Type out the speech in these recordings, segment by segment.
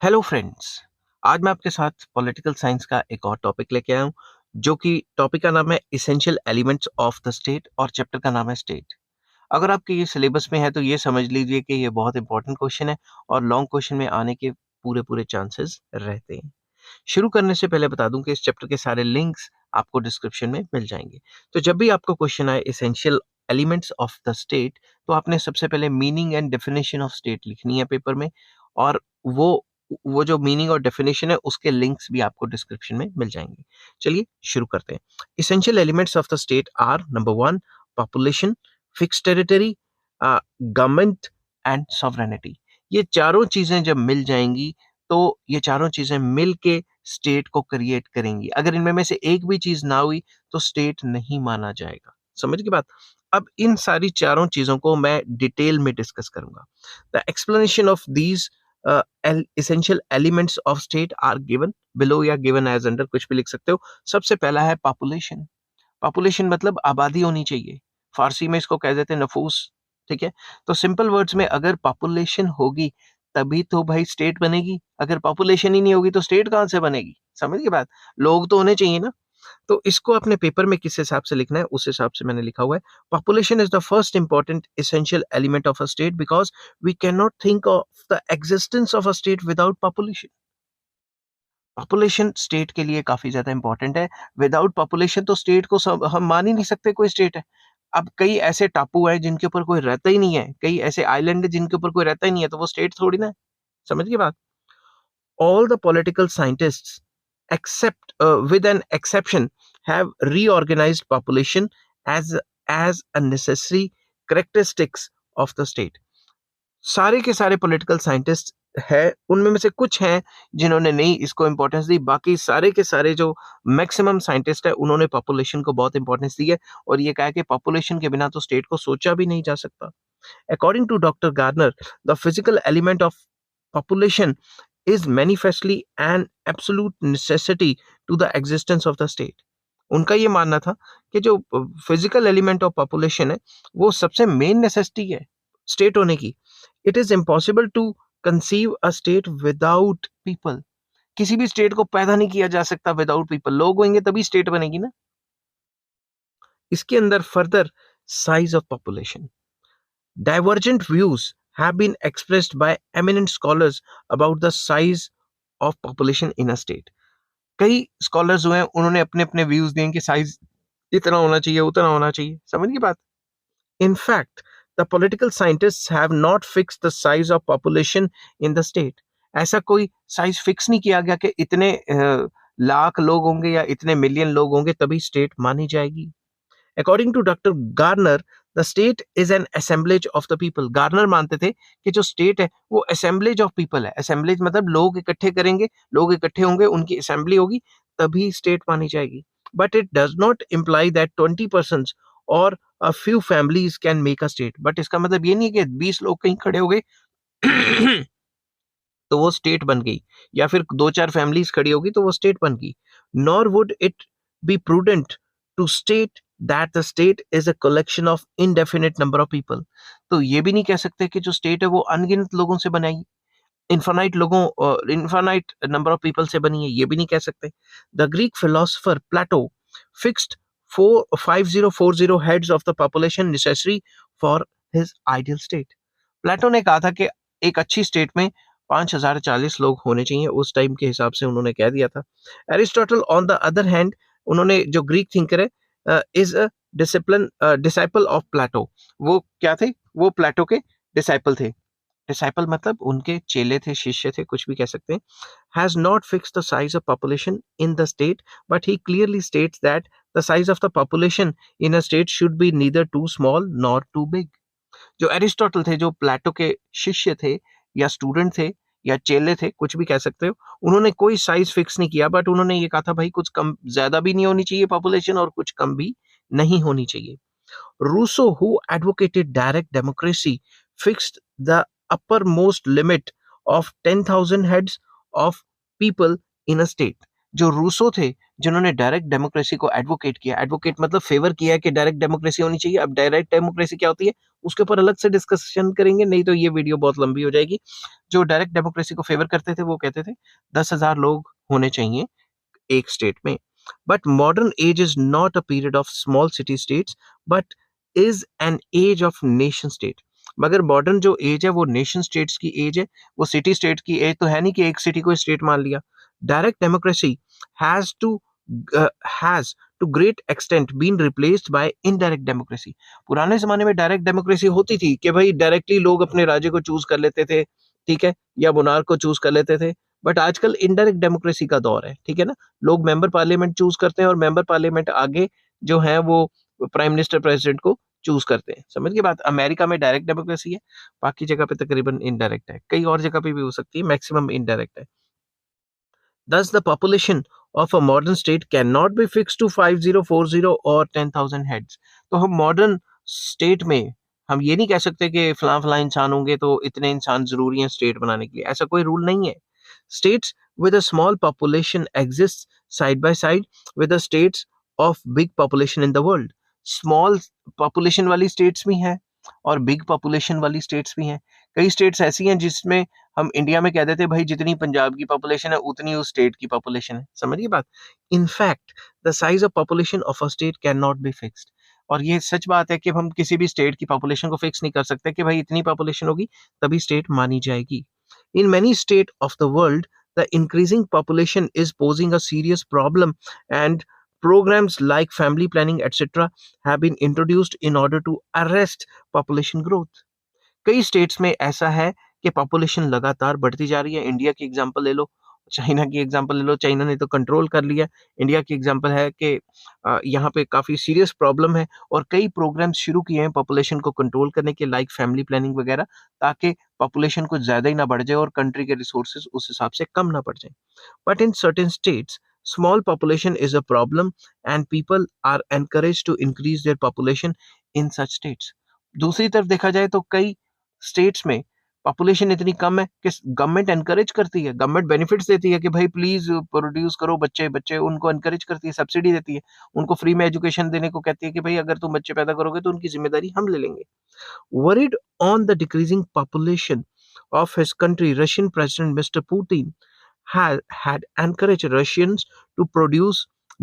Hello friends. आज मैं आपके साथ पॉलिटिकल साइंस का एक और टॉपिक लेके आया हूँ, जो कि टॉपिक का नाम है essential elements of the state और चैप्टर का नाम है स्टेट। अगर आपके ये सिलेबस में है तो ये समझ लीजिए कि ये बहुत इंपॉर्टेंट क्वेश्चन है और लॉन्ग क्वेश्चन में आने के पूरे पूरे चांसेस रहते हैं। शुरू करने से पहले बता दूं कि इस चैप्टर के सारे लिंक्स आपको डिस्क्रिप्शन में मिल जाएंगे। तो जब भी आपको क्वेश्चन आए essential elements of the state, तो आपने सबसे पहले meaning and definition of state लिखनी है पेपर में, और वो वो जो मीनिंग और डेफिनेशन है उसके लिंक्स भी आपको डिस्क्रिप्शन में मिल जाएंगे। चलिए शुरू करते हैं। Essential elements of the state are number one, population, fix territory, government and sovereignty. ये चारों चीजें जब मिल जाएंगी तो ये चारों चीजें मिल के स्टेट को क्रिएट करेंगी। अगर इनमें में से एक भी चीज ना हुई तो स्टेट नहीं माना जाएगा। समझ की बात? अब इन सारी चारों चीजों को मैं डिटेल में डिस्कस करूंगा। The explanation of these essential elements of state are given below या given as under, कुछ भी लिख सकते हो। सबसे पहला है पॉपुलेशन। पॉपुलेशन मतलब आबादी होनी चाहिए। फारसी में इसको कह देते हैं नफूस। ठीक है? तो सिंपल वर्ड्स में अगर पॉपुलेशन होगी तभी तो भाई स्टेट बनेगी। अगर पॉपुलेशन ही नहीं होगी तो स्टेट कहाँ से बनेगी? समझ गए बात? लोग तो होने चाहिए ना। तो इसको अपने पेपर में किस हिसाब से लिखना है उस हिसाब से मैंने लिखा हुआ है। Population is the first important essential element of a state because we can not think of the existence of a state without population. Population state के लिए काफी ज्यादा इंपॉर्टेंट है। विदाउट पॉपुलेशन तो स्टेट को हम मान ही नहीं सकते कोई स्टेट है। अब कई ऐसे टापू हैं जिनके ऊपर कोई रहता ही नहीं है, कई ऐसे आइलैंड है जिनके ऊपर कोई रहता ही नहीं है, तो वो स्टेट थोड़ी ना है। समझ गए बात? All the political scientists, except with an exception, have reorganized population as a necessary characteristics of the state. सारे के सारे पॉलिटिकल साइंटिस्ट है, उनमें में से कुछ हैं जिन्होंने नहीं इसको इंपॉर्टेंस दी। बाकी सारे के सारे जो मैक्सिमम साइंटिस्ट है उन्होंने पॉपुलेशन को बहुत इंपॉर्टेंस दी है, और ये कहा है कि पॉपुलेशन के बिना तो स्टेट को सोचा भी नहीं जा सकता। According to Dr. Gardner, the physical element of population is manifestly an absolute necessity to the existence of the state. उनका ये मानना था कि जो फिजिकल एलिमेंट ऑफ पॉपुलेशन है वो सबसे मेन नेसेसिटी है स्टेट होने की। It is impossible to conceive a state without people. किसी भी स्टेट को पैदा नहीं किया जा सकता विदाउट पीपल। लोग होंगे तभी स्टेट बनेगी ना। इसके अंदर further size of population, divergent views have been expressed by eminent scholars about the size of population in a state. कई स्कॉलर्स जो हैं उन्होंने अपने अपने व्यूज दिए कि साइज इतना होना चाहिए उतना होना चाहिए। समझ गई बात? In fact, the political scientists have not fixed the size of population in the state. ऐसा कोई साइज फिक्स नहीं किया गया कि इतने लाख लोग होंगे या इतने मिलियन लोग होंगे तभी स्टेट मानी जाएगी। According to Dr. Garner, the state is an assemblage of the people. Garner मानते थे कि जो स्टेट है वो assemblage of people है। assemblage मतलब लोग इकट्ठे करेंगे, लोग इकट्ठे होंगे, उनकी असेंबली होगी तभी स्टेट मानी जाएगी। But it does not imply that 20 persons or a few families can make a state. But इसका मतलब ये नहीं है कि 20 लोग कहीं खड़े हो गए तो वो स्टेट बन गई, या फिर दो चार फैमिलीज खड़ी होगी तो वो स्टेट बन गई। Nor would it be prudent to state that the state is a collection of indefinite number of people. तो ये भी नहीं कह सकते कि जो स्टेट है वो अनगिनत लोगों से बनाई, इन्फानाइट नंबर ऑफ पीपल से बनी है, ये भी नहीं कह सकते। The Greek philosopher Plato fixed 5040 heads of the population necessary for his ideal state. Plato ने कहा था कि एक अच्छी स्टेट में 5040 लोग होने चाहिए, उस टाइम के हिसाब से उन्होंने कह दिया था। Aristotle on the other hand, उन्होंने जो ग्रीक थिंकर है is a disciple of Plato. वो क्या थे? वो प्लेटो के डिसाइपल थे। डिसाइपल मतलब उनके चेले थे, शिष्य थे, कुछ भी कह सकते हैं। Has not fix the size of population in the state but he clearly states that the size of the population in a state should be neither too small nor too big. जो Aristotle थे, जो प्लेटो के शिष्य थे या student थे या चेले थे, कुछ भी कह सकते हो, उन्होंने कोई साइज फिक्स नहीं किया, बट उन्होंने ये कहा था भाई कुछ कम ज्यादा भी नहीं होनी चाहिए पॉपुलेशन और कुछ कम भी नहीं होनी चाहिए। Rousseau, who advocated direct democracy, fixed the uppermost limit of 10,000 heads of people in a state. जो रूसो थे जिन्होंने डायरेक्ट डेमोक्रेसी को एडवोकेट किया, एडवोकेट मतलब फेवर किया है कि डायरेक्ट डेमोक्रेसी होनी चाहिए। अब डायरेक्ट डेमोक्रेसी क्या होती है? उसके ऊपर अलग से डिस्कशन करेंगे, नहीं तो ये वीडियो बहुत लंबी हो जाएगी। जो डायरेक्ट डेमोक्रेसी को फेवर करते थे वो कहते थे 10,000 लोग होने चाहिए एक स्टेट में। But modern age is not a period of small city states but is an age of nation state. मगर मॉडर्न जो एज है वो नेशन स्टेट्स की एज है, वो सिटी स्टेट की एज तो है नहीं कि एक सिटी को स्टेट मान लिया। Direct democracy has to has to great extent been replaced by indirect democracy. पुराने जमाने में डायरेक्ट डेमोक्रेसी होती थी कि भाई डायरेक्टली लोग अपने राज्य को चूज कर लेते थे, ठीक है, या मोनार्क को चूज कर लेते थे। बट आजकल इनडायरेक्ट डेमोक्रेसी का दौर है, ठीक है ना। लोग मेंबर पार्लियामेंट चूज करते हैं और मेंबर पार्लियामेंट आगे जो है वो प्राइम मिनिस्टर प्रेसिडेंट को चूज करते हैं। समझ के बात, अमेरिका में डायरेक्ट डेमोक्रेसी है, बाकी जगह पे तकरीबन इनडायरेक्ट है, कई और जगह पे भी हो सकती है, मैक्सिमम इनडायरेक्ट है। Thus, the population of a modern state cannot be fixed to 5040 or 10,000 heads. तो हम मॉडर्न स्टेट में हम ये नहीं कह सकते कि फलां फलां इंसान होंगे तो इतने इंसान जरूरी हैं स्टेट बनाने के लिए, ऐसा कोई रूल नहीं है। States with a small population exist side by side with the states of big population in the world. Small population वाली states भी हैं और big population वाली states भी हैं। कई states ऐसी हैं जिसमें हम इंडिया में कह देते हैं भाई जितनी पंजाब की पॉपुलेशन है उतनी उस स्टेट की पॉपुलेशन है। समझिए बात। In fact the size of population of a state can not be fixed. और ये सच बात है कि हम किसी भी स्टेट की पॉपुलेशन को फिक्स नहीं कर सकते कि भाई इतनी पॉपुलेशन होगी तभी स्टेट मानी जाएगी। In many states of the world, the increasing population is posing a serious problem, and programs like family planning, etc., have been introduced in order to arrest population growth. कई states में ऐसा है कि population लगातार बढ़ती जा रही है। इंडिया की एग्जांपल ले लो, चाइना की एग्जांपल ले लो, चाइना ने तो कंट्रोल कर लिया। इंडिया की एग्जांपल है कि यहाँ पे काफ़ी सीरियस प्रॉब्लम है और कई प्रोग्राम्स शुरू किए हैं पॉपुलेशन को कंट्रोल करने के, लाइक फैमिली प्लानिंग वगैरह, ताकि पॉपुलेशन कुछ ज़्यादा ही ना बढ़ जाए और कंट्री के रिसोर्सेज उस हिसाब से कम ना पड़ जाए। But in certain states small population is a problem and people are encouraged to increase their population in such states. दूसरी तरफ देखा जाए तो कई स्टेट्स में पॉपुलेशन इतनी कम है कि गवर्नमेंट एनकरेज करती है, गवर्नमेंट बेनिफिट्स देती है कि भाई प्लीज प्रोड्यूस करो बच्चे बच्चे, उनको एनकरेज करती है, सब्सिडी देती है, उनको फ्री में एजुकेशन देने को कहती है कि भाई अगर तुम बच्चे पैदा करोगे तो उनकी जिम्मेदारी हम ले लेंगे। Worried on the decreasing population of his country, Russian President Mr. Putin had encouraged Russians to produce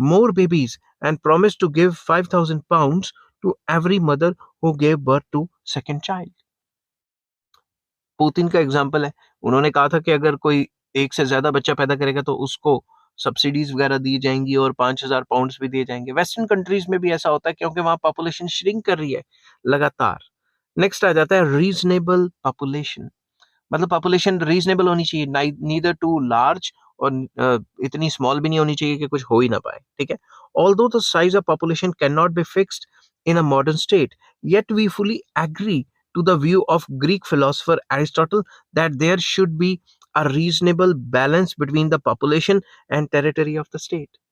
more babies and promised to give £5,000 to every mother who gave birth to second child. Putin का example है, उन्होंने कहा था कि अगर कोई एक से ज्यादा बच्चा पैदा करेगा तो उसको सब्सिडीज वगैरह दी जाएंगी और 5,000 पाउंड्स भी दिए जाएंगे। वेस्टर्न कंट्रीज में भी ऐसा होता है क्योंकि वहां पॉपुलेशन श्रिंक कर रही है लगातार। नेक्स्ट आ जाता है रीजनेबल पॉपुलेशन। मतलब पॉपुलेशन रीजनेबल होनी चाहिए, नीदर टू लार्ज और इतनी स्मॉल भी नहीं होनी चाहिए कि कुछ हो ही ना पाए, ठीक है। Although the size of population can not be fixed in a modern state, yet we fully agree to the view of Greek philosopher Aristotle that there should be a reasonable balance between the population and territory of the state.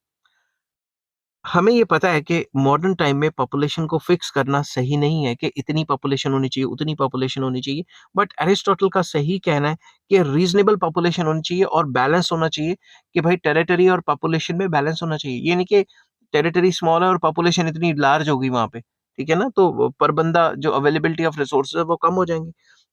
हमें ये पता है कि modern time में population को fix करना सही नहीं है कि इतनी पॉपुलेशन होनी चाहिए, उतनी पॉपुलेशन होनी चाहिए। बट एरिस्टोटल का सही कहना है कि रीजनेबल पॉपुलेशन होनी चाहिए और बैलेंस होना चाहिए कि भाई टेरिटरी और पॉपुलेशन में बैलेंस होना चाहिए। ये नहीं कि टेरिटरी स्मॉल है और पॉपुलेशन इतनी लार्ज होगी वहाँ पे, ठीक है ना, तो पर बंदा जो अवेलेबिलिटी ऑफ रिसोर्सेज है वो कम हो जाएंगे।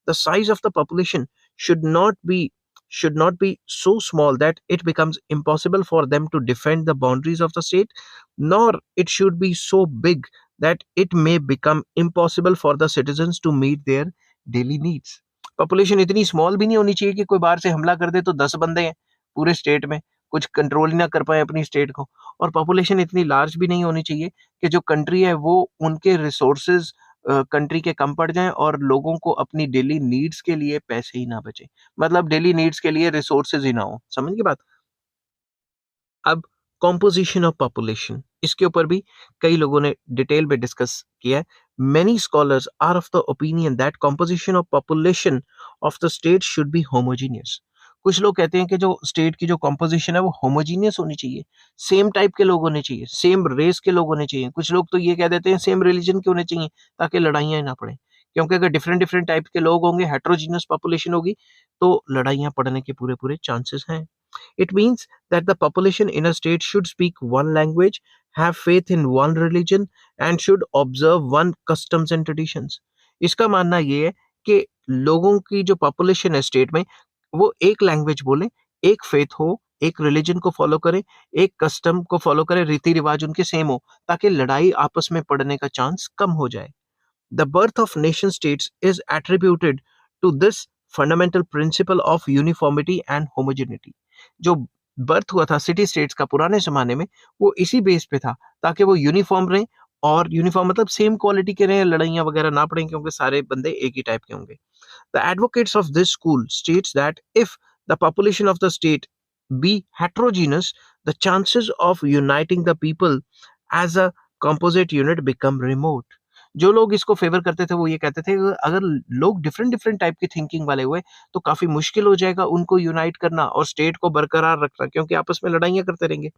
The size of the population should not be should not be so small that it becomes impossible for them to defend the boundaries of the state, nor it should be so big that it may become impossible for the citizens to meet their daily needs. Population इतनी small भी नहीं होनी चाहिए कि कोई बाहर से हमला कर दे तो 10 बंदे हैं पूरे स्टेट में, कुछ कंट्रोल ही ना कर पाए अपनी स्टेट को। और पॉपुलेशन इतनी लार्ज भी नहीं होनी चाहिए कि जो कंट्री है वो उनके रिसोर्सेज कंट्री के कम पड़ जाएं और लोगों को अपनी डेली नीड्स के लिए पैसे ही ना बचे, मतलब डेली नीड्स के लिए रिसोर्सेज ही ना हो। समझ की बात। अब कॉम्पोजिशन ऑफ पॉपुलेशन, इसके ऊपर भी कई लोगों ने डिटेल में डिस्कस किया है। Many scholars are of the opinion that composition of population of the state should be homogeneous. कुछ लोग कहते हैं कि जो स्टेट की जो कॉम्पोजिशन है वो होमोजीनियस होनी चाहिए, सेम टाइप के लोग होने चाहिए, सेम रेस के लोग होने चाहिए। कुछ लोग तो ये कह देते हैं सेम रिलीजन के होने चाहिए ताकि लड़ाइयाँ ना पड़े, क्योंकि अगर डिफरेंट डिफरेंट टाइप के लोग होंगे, हेट्रोजीनियस पॉपुलेशन होगी, तो लड़ाइयाँ पड़ने के पूरे पूरे चांसेस हैं। It means that the population in a state should speak one language, have faith in one religion, and should observe one customs and traditions. इसका मानना ये है कि लोगों की जो पॉपुलेशन है स्टेट में, वो एक लैंग्वेज बोले, एक फेथ हो, एक रिलीजन को फॉलो करे, एक कस्टम को फॉलो करे, रीति-रिवाज उनके सेम हो, ताकि लड़ाई आपस में पड़ने का चांस कम हो जाए। The birth of nation states is attributed to this fundamental principle of uniformity and homogeneity. जो बर्थ हुआ था सिटी स्टेट्स का पुराने जमाने में, वो इसी बेस पे था, ताकि वो यूनिफॉर्म रहें, और यूनिफॉर्म मतलब सेम क्वालिटी के रहें, लड़ाइयाँ वगैरह ना पड़ें, क्योंकि सारे बंदे एक ही टाइप के होंगे। The advocates of this school states that if the population of the state be heterogeneous, the chances of uniting the people as a composite unit become remote. जो लोग इसको फेवर करते थे वो ये कहते थे कि अगर लोग डिफरेंट डिफरेंट टाइप की थिंकिंग वाले हुए तो काफी मुश्किल हो जाएगा उनको यूनाइट करना और स्टेट को बरकरार रखना, क्योंकि आपस में लड़ाइयां करते रहेंगे।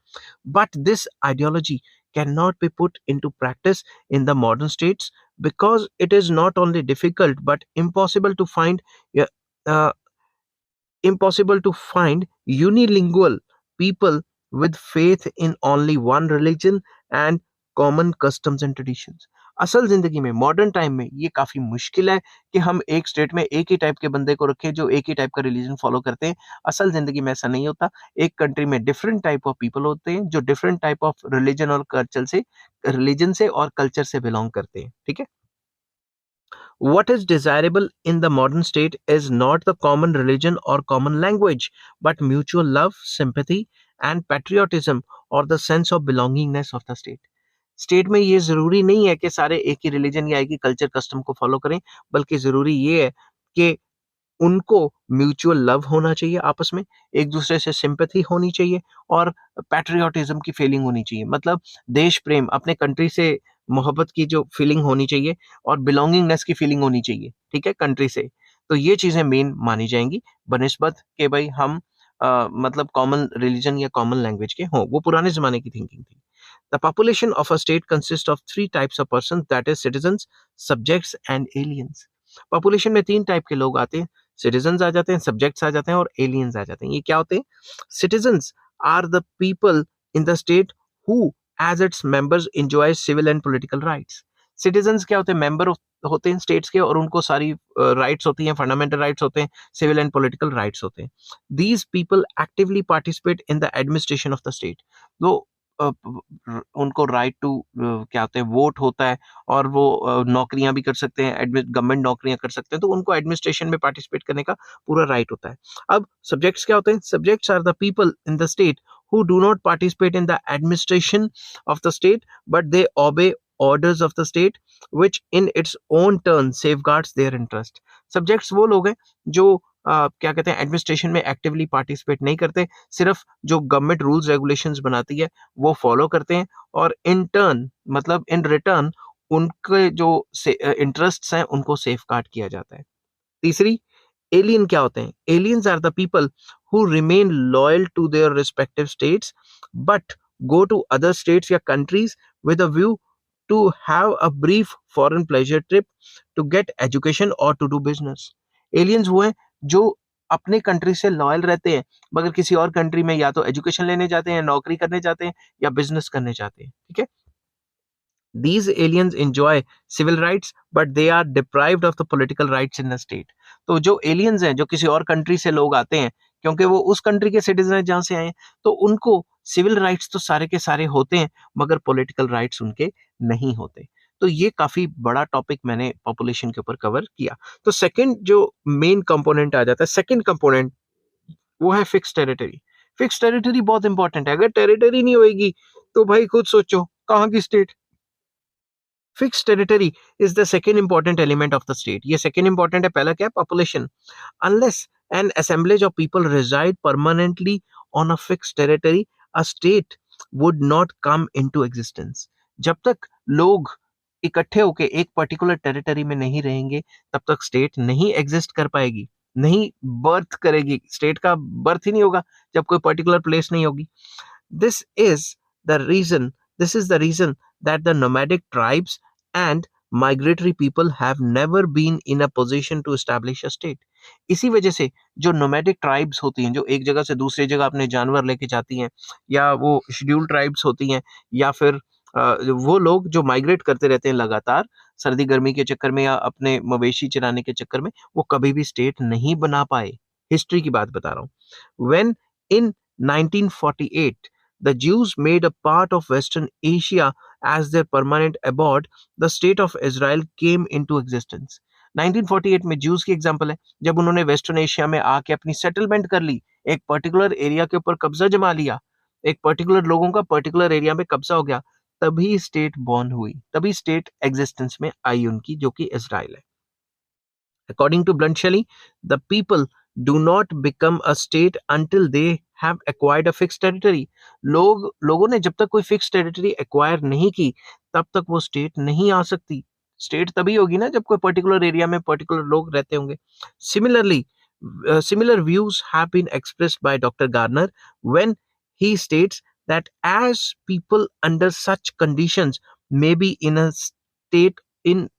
But this ideology cannot be put into practice in the modern states because it is not only difficult but yeah, uh, impossible to find unilingual people with faith in only one religion and common customs and traditions. असल जिंदगी में modern time में ये काफी मुश्किल है कि हम एक स्टेट में एक ही टाइप के बंदे को रखें जो एक ही टाइप का रिलीजन फॉलो करते हैं। असल जिंदगी में ऐसा नहीं होता। एक कंट्री में डिफरेंट टाइप ऑफ पीपल होते हैं जो डिफरेंट टाइप ऑफ रिलीजन से और कल्चर से बिलोंग करते हैं। ठीक है। What is desirable in the modern state is not the common religion or common language, but mutual love, sympathy, and patriotism or the sense of belongingness of the state. State में ये ज़रूरी नहीं है कि सारे एक ही रिलीजन या एक ही कल्चर कस्टम को फॉलो करें, बल्कि ज़रूरी ये है कि उनको म्यूचुअल लव होना चाहिए आपस में, एक दूसरे से सिंपैथी होनी चाहिए और पैट्रियोटिज्म की फीलिंग होनी चाहिए। मतलब देश प्रेम, अपने कंट्री से मोहब्बत की जो फीलिंग होनी चाहिए और बिलोंगिंगनेस की फीलिंग होनी चाहिए, ठीक है, कंट्री से। तो ये चीज़ें मेन मानी जाएँगी बनिस्बत कि भई हम मतलब कॉमन रिलीजन या कॉमन लैंग्वेज के हों, वो पुराने ज़माने की थिंकिंग थी। The population of a state consists of three types of persons, that is citizens, subjects and aliens. Population में तीन टाइप के लोग आते हैं, सिटीजन्स आ जाते हैं, सब्जेक्ट्स आ जाते हैं और एलियंस आ जाते हैं। ये क्या होते हैं? Citizens are the people in the state who as its members enjoy civil and political rights. Citizens क्या होते हैं? मेंबर होते हैं स्टेट्स के और उनको सारी राइट्स होती हैं, फंडामेंटल राइट्स होते हैं, सिविल एंड पॉलिटिकल राइट्स होते हैं। These people actively participate in the administration of the state. तो उनको राइट टू क्या होते हैं, वोट होता है और वो नौकरियां भी कर सकते हैं, गवर्नमेंट नौकरियां कर सकते हैं, तो उनको एडमिनिस्ट्रेशन में पार्टिसिपेट करने का पूरा राइट होता है। अब सब्जेक्ट्स क्या होते हैं? Subjects are the people in the state who do not participate in the administration of the state, but they obey orders of the state, which in its own turn safeguards their interest. Subjects वो लोग हैं जो क्या कहते हैं, administration में actively participate नहीं करते, सिर्फ जो गवर्नमेंट रूल्स रेगुलेशंस बनाती है वो फॉलो करते हैं और इन टर्न मतलब इन रिटर्न उनके जो इंटरेस्ट्स हैं उनको सेफगार्ड किया जाता है। तीसरी, एलियन क्या होते हैं? Aliens are the people who remain loyal to their respective states but go to other states या countries with a view to have a brief foreign pleasure trip to get education और to do business. Aliens वो हैं जो अपने country से loyal रहते हैं मगर किसी और कंट्री में या तो एजुकेशन लेने जाते हैं, नौकरी करने जाते हैं या बिजनेस करने जाते हैं। ठीक है। These aliens enjoy civil rights, but they are deprived of the political rights in the state. तो जो aliens हैं, जो किसी और कंट्री से लोग आते हैं, क्योंकि वो उस कंट्री के सिटीजन हैं जहाँ से आए हैं, तो उनको सिविल राइट्स तो सारे के सारे होते हैं, मगर पॉलिटिकल राइट्स उनके नहीं होते। तो ये काफी बड़ा टॉपिक मैंने पॉपुलेशन के ऊपर कवर किया। तो सेकंड जो मेन कंपोनेंट आ जाता है, सेकंड कंपोनेंट, वो है फिक्स टेरिटरी। फिक्स टेरिटरी बहुत इंपॉर्टेंट है। अगर टेरिटरी नहीं होएगी तो भाई खुद सोचो कहाँ की state. Fix territory is the second important element of the state. ये सेकेंड इंपॉर्टेंट है, पहला क्या है? Population. Unless an assemblage of people reside permanently on a fix territory, a state would not come into existence. जब तक लोग इकट्ठे होके एक पर्टिकुलर टेरिटरी में नहीं रहेंगे तब तक स्टेट नहीं एग्जिस्ट कर पाएगी, नहीं बर्थ करेगी। स्टेट का बर्थ ही नहीं होगा जब कोई पर्टिकुलर प्लेस नहीं होगी। This is the reason, this is the reason that the nomadic tribes and migratory people have never been in a position to establish a state. इसी वजह से जो nomadic tribes होती हैं, जो एक जगह से दूसरी जगह अपने जानवर लेके जाती हैं, या वो scheduled tribes होती हैं, या फिर वो लोग जो माइग्रेट करते रहते हैं लगातार, सर्दी गर्मी के चक्कर में या अपने मवेशी चराने के चक्कर में वो कभी भी स्टेट नहीं बना पाए। हिस्ट्री की बात बता रहा हूँ। When in 1948 the Jews made a part of Western Asia as their permanent abode, the state of Israel came into existence. 1948 में ज्यूज की एग्जांपल है, जब उन्होंने वेस्टर्न एशिया में आके अपनी सेटलमेंट कर ली, एक पर्टिकुलर एरिया के ऊपर कब्जा जमा लिया, एक पर्टिकुलर लोगों का पर्टिकुलर एरिया में कब्जा हो गया, तभी स्टेट बॉर्न हुई, तभी स्टेट एग्जिस्टेंस में आई उनकी, जो कि इजराइल है। According to Blunt Shelley, the people do not become a state until they have acquired a fixed territory. लोगों ने जब तक कोई फिक्स टेरिटरी एक्वायर नहीं की, तब तक वो स्टेट नहीं आ सकती। स्टेट तभी होगी ना जब कोई पर्टिकुलर एरिया में पर्टिकुलर लोग रहते होंगे। Similarly, similar views have been expressed by Dr. Gardner when he states that as people under such conditions may be in a state in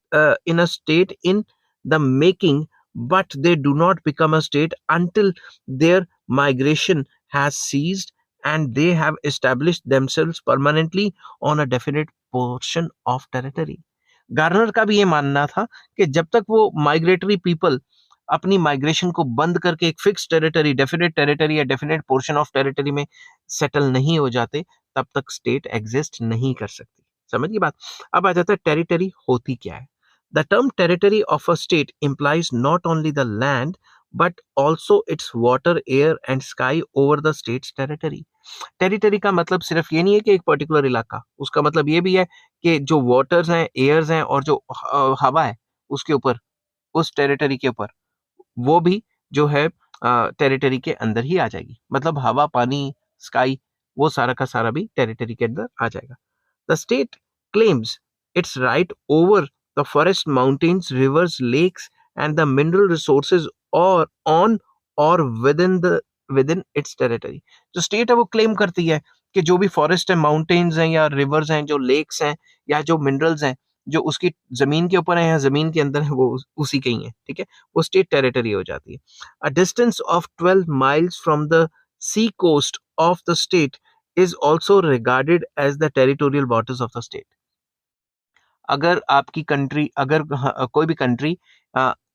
the making, but they do not become a state until their migration has ceased and they have established themselves permanently on a definite portion of territory. Garner का भी ये मानना था कि जब तक वो migratory people अपनी माइग्रेशन को बंद करके एक फिक्स टेरिटरी, डेफिनेट टेरिटरी या डेफिनेट पोर्शन ऑफ टेरिटरी में सेटल नहीं हो जाते, तब तक स्टेट एग्जिस्ट नहीं कर सकती। समझ की बात। अब आ जाता है टेरिटरी होती क्या है। The term territory of a state implies not only the land but also its water, air and sky over the state's territory. Territory का मतलब सिर्फ ये नहीं है कि एक पर्टिकुलर इलाका, उसका मतलब ये भी है कि जो वाटर्स हैं, एयर्स हैं और जो हवा है उसके ऊपर, उस टेरिटरी के ऊपर, वो भी जो है टेरिटरी के अंदर ही आ जाएगी। मतलब हवा, पानी, स्काई, वो सारा का सारा भी टेरिटरी के अंदर आ जाएगा। The state claims its right over the forest, mountains, rivers, lakes, and the mineral resources or on or within its territory. जो स्टेट है वो क्लेम करती है कि जो भी फॉरेस्ट है, माउंटेन्स हैं या रिवर्स हैं, जो लेक्स हैं या जो मिनरल्स हैं, जो उसकी जमीन के ऊपर है या जमीन के अंदर है, वो उसी के ही है। ठीक है, वो स्टेट टेरिटरी हो जाती है। A distance of 12 miles from the sea coast of the state is also regarded as the territorial waters of the state. अगर आपकी कंट्री, अगर कोई भी कंट्री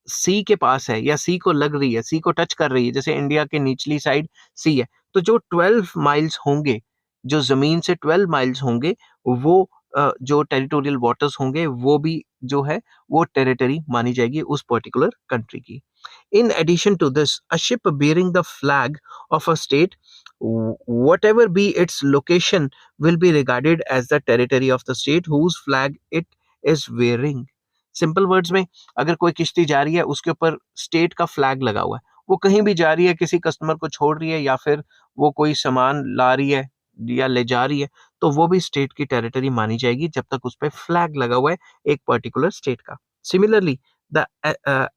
सी के पास है या सी को लग रही है, सी को टच कर रही है, जैसे इंडिया के निचली साइड सी है, तो जो 12 माइल्स होंगे, जो जमीन से 12 माइल्स होंगे, वो जो टेरिटोरियल वाटर्स होंगे, वो भी जो है वो टेरिटरी मानी जाएगी उस पर्टिकुलर कंट्री की। In addition to this, a ship bearing the flag of a state, whatever be its location, will be regarded as the territory of the state whose flag it is wearing. Simple words में, अगर कोई किश्ती जा रही है, उसके ऊपर state का फ्लैग लगा हुआ है, वो कहीं भी जा रही है, किसी कस्टमर को छोड़ रही है या फिर वो कोई सामान ला रही है या ले जा रही है, तो वो भी स्टेट की टेरिटरी मानी जाएगी जब तक उस पर फ्लैग लगा हुआ है एक पर्टिकुलर स्टेट का। Similarly, the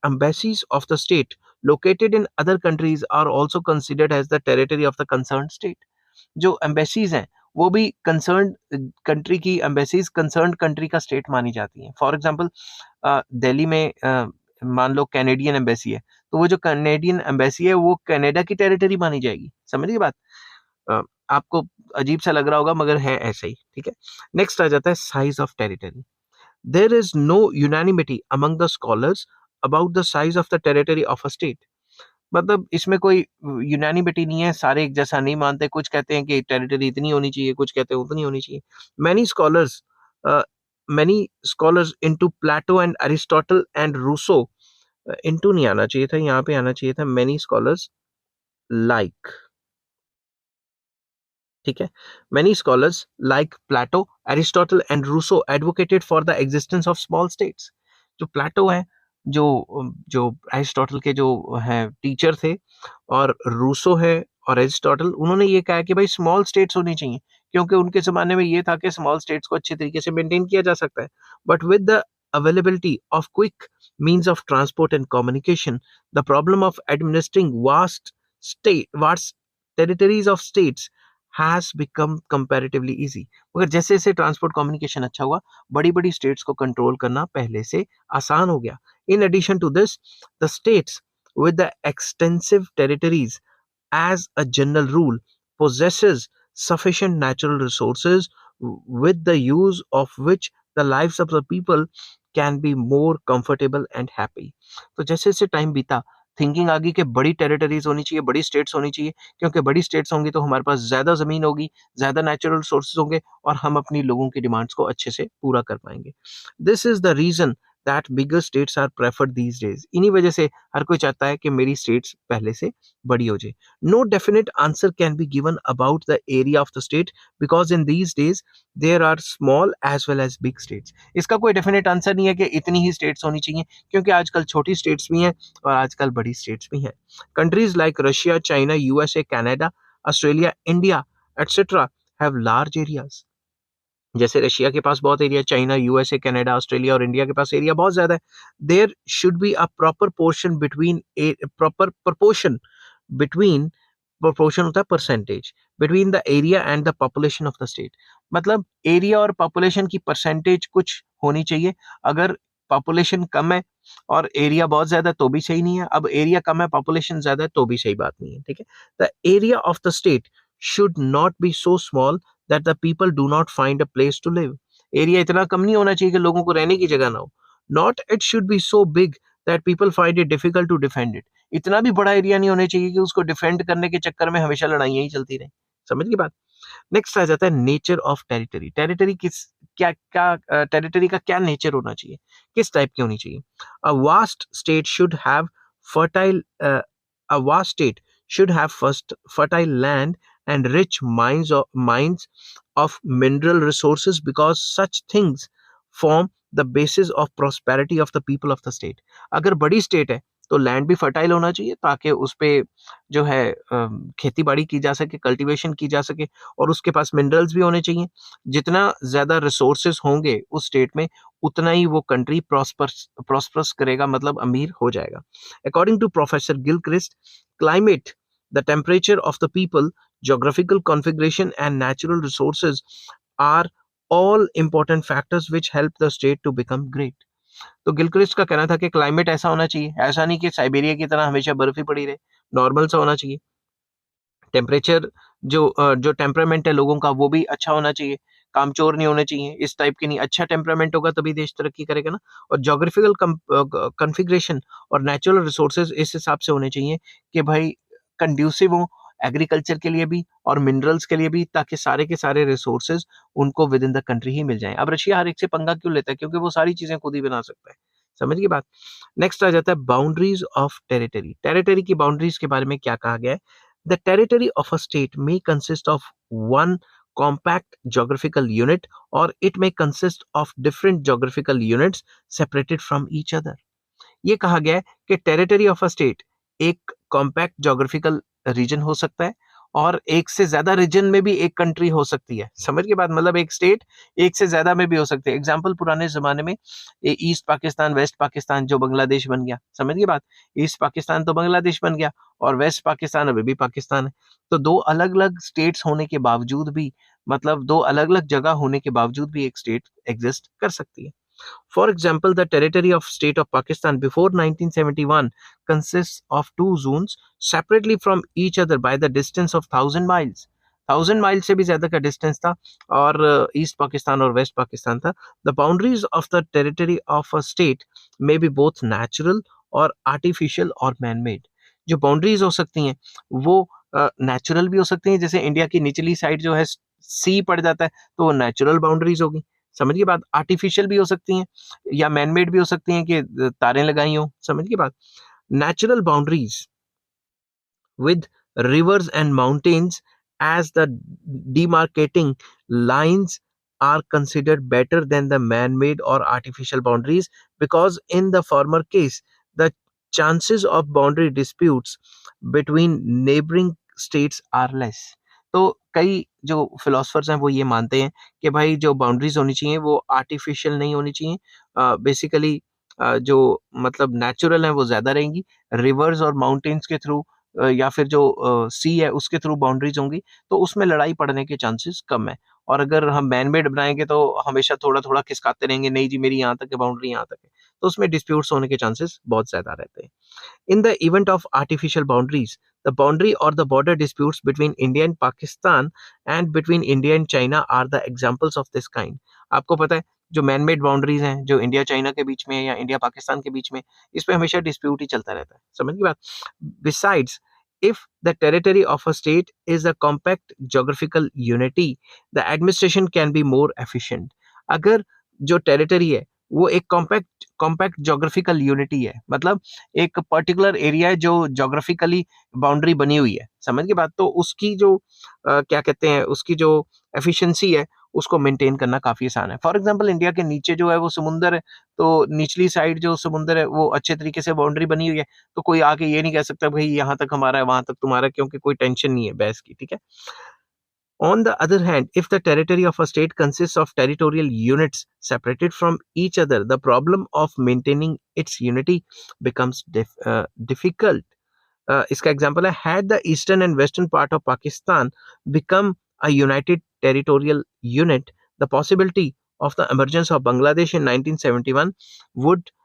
embassies of the state located in other countries are also considered as the territory of the concerned state. जो एम्बेसीज हैं वो भी कंसर्न कंट्री की, एम्बेसीज कंसर्न कंट्री का स्टेट मानी जाती हैं। फॉर एग्जांपल दिल्ली में मान लो कैनेडियन एम्बेसी है, तो वो जो कैनेडियन एम्बेसी है वो कनाडा की टेरिटरी मानी जाएगी। समझिए बात। आपको अजीब सा लग रहा होगा मगर है ऐसा ही। ठीक है, नेक्स्ट आ जाता है size of territory. There is no unanimity among the scholars about the size of the territory of a state. मतलब इसमें कोई यूनानिमिटी नहीं है, सारे एक जैसा नहीं मानते। कुछ कहते हैं कि टेरिटरी इतनी होनी चाहिए, कुछ कहते हैं उतनी होनी चाहिए। Many scholars, uh, many scholars into Plato and Aristotle and Rousseau, into नहीं आना चाहिए था, यहाँ पे आना चाहिए था many scholars like, ठीक है। Many scholars like Plato, Aristotle and Rousseau advocated for the existence of small states. जो प्लेटो है, जो जो एरिस्टोटल के जो है टीचर थे, और रूसो है और एरिस्टोटल, उन्होंने ये कहा कि भाई स्मॉल स्टेट्स होनी चाहिए, क्योंकि उनके ज़माने में ये था कि स्मॉल स्टेट्स को अच्छे तरीके से मेंटेन किया जा सकता है। But with the availability of quick means of transport and communication, the problem of administering vast territories of states has become comparatively easy. मगर जैसे जैसे ट्रांसपोर्ट कम्युनिकेशन अच्छा हुआ, बड़ी बड़ी स्टेट्स को कंट्रोल करना पहले से आसान हो गया। In addition to this, the states with the extensive territories as a general rule possesses sufficient natural resources with the use of which the lives of the people can be more comfortable and happy. तो जैसे जैसे time बीता, thinking आ गई कि बड़ी territories होनी चाहिए, बड़ी स्टेट्स होनी चाहिए, क्योंकि बड़ी स्टेट्स होंगी तो हमारे पास ज़्यादा ज़मीन होगी, ज़्यादा नेचुरल रिसोर्सेज होंगे और हम अपनी लोगों की डिमांड्स को अच्छे से पूरा कर पाएंगे। This is the reason that bigger states are preferred these days. इन्हीं वजह से हर कोई चाहता है कि मेरी स्टेट्स पहले से बड़ी हो जाए। No definite answer can be given about the area of the state because in these days there are small as well as big states. इसका कोई डेफिनेट आंसर नहीं है कि इतनी ही स्टेट्स होनी चाहिए, क्योंकि आजकल छोटी स्टेट्स भी हैं और आजकल बड़ी स्टेट्स भी हैं। Countries like Russia, China, USA, Canada, Australia, India etcetera have large areas. जैसे रशिया के पास बहुत area, China, USA, Canada, Australia और इंडिया के पास एरिया बहुत ज्यादा है। There should be a proper portion between proper proportion between, proportion होता है percentage, between the area and the population of the state. मतलब एरिया और पॉपुलेशन की परसेंटेज कुछ होनी चाहिए। अगर पॉपुलेशन कम है और एरिया बहुत ज्यादा है तो भी सही नहीं है, अब एरिया कम है पॉपुलेशन ज्यादा है तो भी सही बात नहीं है, ठीक है। The area of the state should not be so small that the people do not find a place to live. Area इतना कम नहीं होना चाहिए कि लोगों को रहने की जगह ना हो। Not it should be so big that people find it difficult to defend it. इतना भी बड़ा एरिया नहीं होना चाहिए कि उसको डिफेंड करने के चक्कर में हमेशा लड़ाइयां ही चलती रहे। समझ गई बात। नेक्स्ट आ जाता है नेचर ऑफ टेरिटरी। टेरिटरी किस, क्या क्या टेरिटरी का क्या नेचर होना चाहिए, किस टाइप की होनी चाहिए। A vast state should have fertile a vast state should have first fertile land and rich mines of mineral resources because such things form the basis of prosperity of the people of the state। अगर बड़ी state है तो land भी fertile होना चाहिए ताकि उस पे जो है खेती बाड़ी की जा सके, कल्टीवेशन की जा सके, और उसके पास मिनरल्स भी होने चाहिए। जितना ज्यादा रिसोर्सेज होंगे उस स्टेट में उतना ही वो कंट्री प्रॉस्परस करेगा, मतलब अमीर हो जाएगा। According to professor Gilchrist, climate, the temperature of the people, geographical configuration, and natural resources are all important factors which help the state to become great। तो गिलक्रिस्ट का कहना था कि क्लाइमेट ऐसा होना चाहिए, ऐसा नहीं कि साइबेरिया की तरह हमेशा बर्फ ही पड़ी रहे, नॉर्मल सा होना चाहिए। टेम्परेचर जो टेम्परामेंट है लोगों का वो भी अच्छा होना चाहिए, कामचोर नहीं होने चाहिए, इस टाइप की नहीं। अच्छा टेम्परामेंट होगा तभी देश तरक्की करेगा ना। और जोग्राफिकल कॉन्फ़िगरेशन और नेचुरल रिसोर्सेज इस हिसाब से होने चाहिए कि भाई कंड्यूसिव हो एग्रीकल्चर के लिए भी और मिनरल्स के लिए भी, ताकि सारे के सारे रिसोर्सेज उनको विद इन द कंट्री ही मिल जाएं। अब रशिया हर एक से पंगा क्यों लेता है, क्योंकि वो सारी चीजें खुद ही बना सकता है। समझ गई बात। नेक्स्ट आ जाता है बाउंड्रीज ऑफ टेरिटरी। टेरिटरी की बाउंड्रीज के बारे में क्या कहा गया है। The territory of a state may consist of one compact geographical unit or it may consist of different geographical units separated from each other। ये कहा गया है कि टेरिटरी ऑफ अ स्टेट एक कॉम्पैक्ट जोग्राफिकल रीजन हो सकता है और एक से ज्यादा रीजन में भी एक कंट्री हो सकती है। समझ के बाद, मतलब एक स्टेट एक से ज्यादा में भी हो सकती है। एग्जांपल, पुराने जमाने में ईस्ट पाकिस्तान, वेस्ट पाकिस्तान जो बांग्लादेश बन गया। समझ के बाद, ईस्ट पाकिस्तान तो बांग्लादेश बन गया और वेस्ट पाकिस्तान अभी भी पाकिस्तान है। तो दो अलग अलग स्टेट्स होने के बावजूद भी, मतलब दो अलग अलग जगह होने के बावजूद भी एक स्टेट एग्जिस्ट कर सकती है। For example, the territory of state of Pakistan before 1971 consists of two zones separately from each other by the distance of 1000 miles। 1000 mile से भी ज्यादा का डिस्टेंस था और ईस्ट पाकिस्तान और वेस्ट पाकिस्तान था। The boundaries of the territory of a state may be both natural और artificial और मैन मेड। जो बाउंड्रीज हो सकती हैं वो नेचुरल भी हो सकती हैं, जैसे इंडिया की निचली साइड जो है सी पड़ जाता है तो वो नेचुरल बाउंड्रीज होगी। समझिए बात। आर्टिफिशियल भी हो सकती हैं या मैनमेड भी हो सकती हैं कि तारें लगाई हो। समझिए बात। Natural boundaries with rivers and mountains as the demarcating lines are considered better than the man-made or artificial boundaries because in the former case the chances of boundary disputes between neighboring states are less। तो कई जो philosophers हैं वो ये मानते हैं कि भाई जो बाउंड्रीज होनी चाहिए वो आर्टिफिशियल नहीं होनी चाहिए, बेसिकली जो मतलब नेचुरल है वो ज्यादा रहेंगी। रिवर्स और माउंटेन्स के थ्रू या फिर जो सी है उसके थ्रू बाउंड्रीज होंगी तो उसमें लड़ाई पड़ने के चांसेस कम है। और अगर हम मैन मेड बनाएंगे तो हमेशा थोड़ा थोड़ा खिसकाते रहेंगे, नहीं जी मेरी यहाँ तक है बाउंड्री, यहाँ तक है, तो उसमें डिस्प्यूट्स होने के चांसेस बहुत ज्यादा रहते हैं। In the event of artificial boundaries, the boundary or the border disputes between India and Pakistan and between India and China are the examples of this kind। आपको पता है जो मैन मेड बाउंड्रीज हैं, जो इंडिया चाइना के बीच में या India Pakistan के बीच में, इस पे हमेशा डिस्प्यूट ही चलता रहता है। समझ गई बात? Besides, if the territory of a state is a compact geographical unity, the administration can be more efficient. अगर जो टेरिटरी है वो एक कॉम्पैक्ट जोग्राफिकल यूनिटी है, मतलब एक पर्टिकुलर एरिया है जो जोग्राफिकली बाउंड्री बनी हुई है, समझ के बात, तो उसकी जो क्या कहते हैं, उसकी जो एफिशिएंसी है उसको मेंटेन करना काफी आसान है। फॉर एग्जांपल इंडिया के नीचे जो है वो समुंदर है, तो निचली साइड जो समुंदर है वो अच्छे तरीके से बाउंड्री बनी हुई है, तो कोई आके ये नहीं कह सकता भाई यहाँ तक हमारा है वहां तक तुम्हारा, क्योंकि कोई टेंशन नहीं है बहस की, ठीक है। On the other hand, if the territory of a state consists of territorial units separated from each other, the problem of maintaining its unity becomes difficult. इसका एग्जाम्पल है, had the eastern and western part of Pakistan become a united territorial unit, the possibility of the emergence of Bangladesh in 1971 would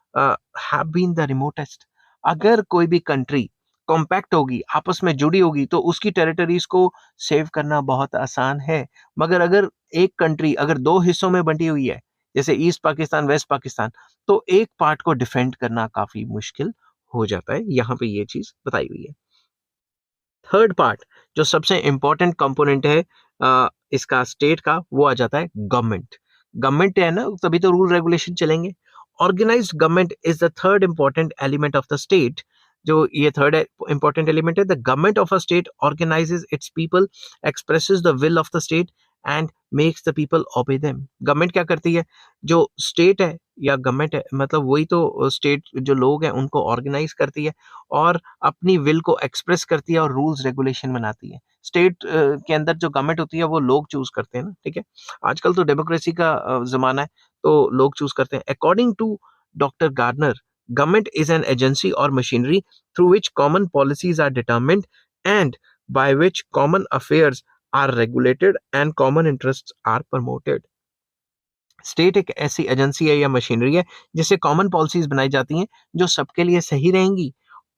have been the remotest. अगर कोई भी country compact होगी, आपस में जुड़ी होगी, तो उसकी टेरिटरीज को सेव करना बहुत आसान है। मगर अगर एक कंट्री अगर दो हिस्सों में बंटी हुई है, जैसे ईस्ट पाकिस्तान, वेस्ट पाकिस्तान, तो एक पार्ट को डिफेंड करना काफी मुश्किल हो जाता है। यहाँ पे ये चीज बताई हुई है। थर्ड पार्ट जो सबसे इंपॉर्टेंट कंपोनेंट है इसका स्टेट का, वो आ जाता है गवर्नमेंट। गवर्नमेंट है ना, तभी तो रूल रेगुलेशन चलेंगे। Organised government is the third important element of the state. जो ये थर्ड इंपॉर्टेंट एलिमेंट है, the government of a state organises its people, expresses the will of the state and makes the people obey them. Government क्या करती है, जो state है या government है, मतलब वही तो स्टेट जो लोग हैं उनको ऑर्गेनाइज करती है और अपनी विल को एक्सप्रेस करती है और रूल्स रेगुलेशन बनाती है। स्टेट के अंदर जो गवर्नमेंट होती है वो लोग चूज करते हैं ना, ठीक है। आजकल तो डेमोक्रेसी का जमाना है, तो लोग चूज करते हैं। According to doctor Gardner, government is an agency or machinery through which common policies are determined and by which common affairs are regulated and common interests are promoted. State एक ऐसी agency है या machinery है जिससे common policies बनाई जाती हैं जो सबके लिए सही रहेंगी,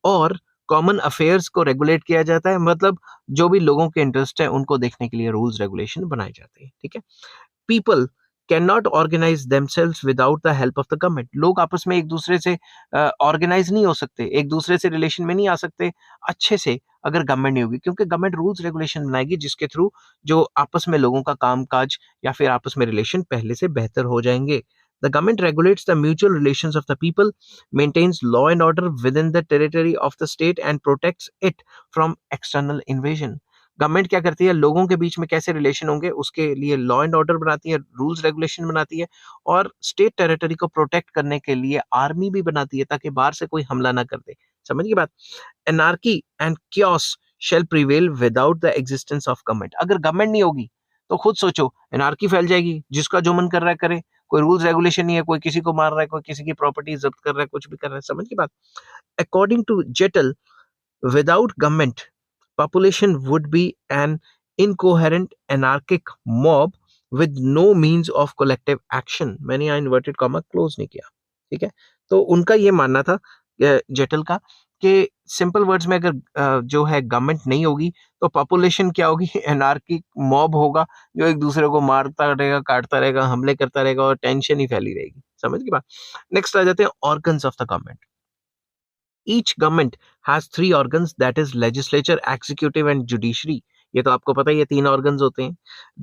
और कॉमन अफेयर्स को रेगुलेट किया जाता है, मतलब जो भी लोगों के इंटरेस्ट है उनको देखने के लिए रूल्स रेगुलेशन बनाए जाते हैं, ठीक है। People can not organize themselves without the help of the government. लोग आपस में एक दूसरे से ऑर्गेनाइज नहीं हो सकते, एक दूसरे से रिलेशन में नहीं आ सकते अच्छे से अगर गवर्नमेंट नहीं होगी, क्योंकि गवर्नमेंट रूल्स रेगुलेशन बनाएगी जिसके थ्रू जो आपस में लोगों का काम काज या फिर आपस में रिलेशन पहले से बेहतर हो जाएंगे। The government regulates the mutual relations of the people, maintains law and order within the territory of the state and protects it from external invasion. Government क्या करती है, लोगों के बीच में कैसे रिलेशन होंगे उसके लिए लॉ एंड ऑर्डर बनाती है, रूल्स रेगुलेशन बनाती है, और स्टेट टेरिटरी को प्रोटेक्ट करने के लिए आर्मी भी बनाती है ताकि बाहर से कोई हमला ना कर दे। समझ गई बात? Anarchy and chaos shall prevail without the existence of government. अगर गवर्नमेंट नहीं होगी तो खुद सोचो, एनार्की फैल जाएगी, जिसका जो मन कर रहा है करे, कोई रूल्स रेगुलेशन नहीं है, कोई किसी को मार रहा है, कोई किसी की प्रॉपर्टी जब्त कर रहा है, कुछ भी कर रहा है। समझ की बात? According to Gettell, without government, population would be an incoherent anarchic mob with no means of collective action. मैंने यहाँ इन्वर्टेड कॉमा क्लोज नहीं किया, ठीक है। तो उनका ये मानना था जेटल का कि सिंपल वर्ड्स में अगर जो है गवर्नमेंट नहीं होगी तो पॉपुलेशन क्या होगी, एनार्किक मॉब होगा जो एक दूसरे को मारता रहेगा, काटता रहेगा, हमले करता रहेगा और टेंशन ही फैली रहेगी। समझ की बात? नेक्स्ट आ जाते हैं organs of the government. Each government has three organs, that is legislature, executive and judiciary. ये तो आपको पता ही है, तीन organs होते हैं।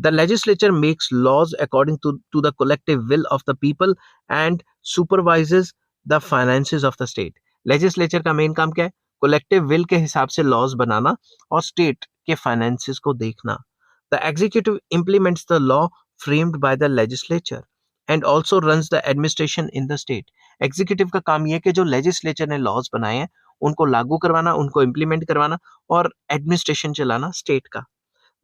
The legislature makes laws according to the collective will of the people and supervises the finances of the state. Legislature का main काम क्या है? Collective will के हिसाब से laws बनाना और state के finances को देखना। The executive implements the law framed by the legislature and also runs the administration in the state. Executive का काम यह कि जो लेजिस्लेचर ने लॉज बनाए हैं उनको लागू करवाना, उनको इम्प्लीमेंट करवाना और एडमिनिस्ट्रेशन चलाना स्टेट का।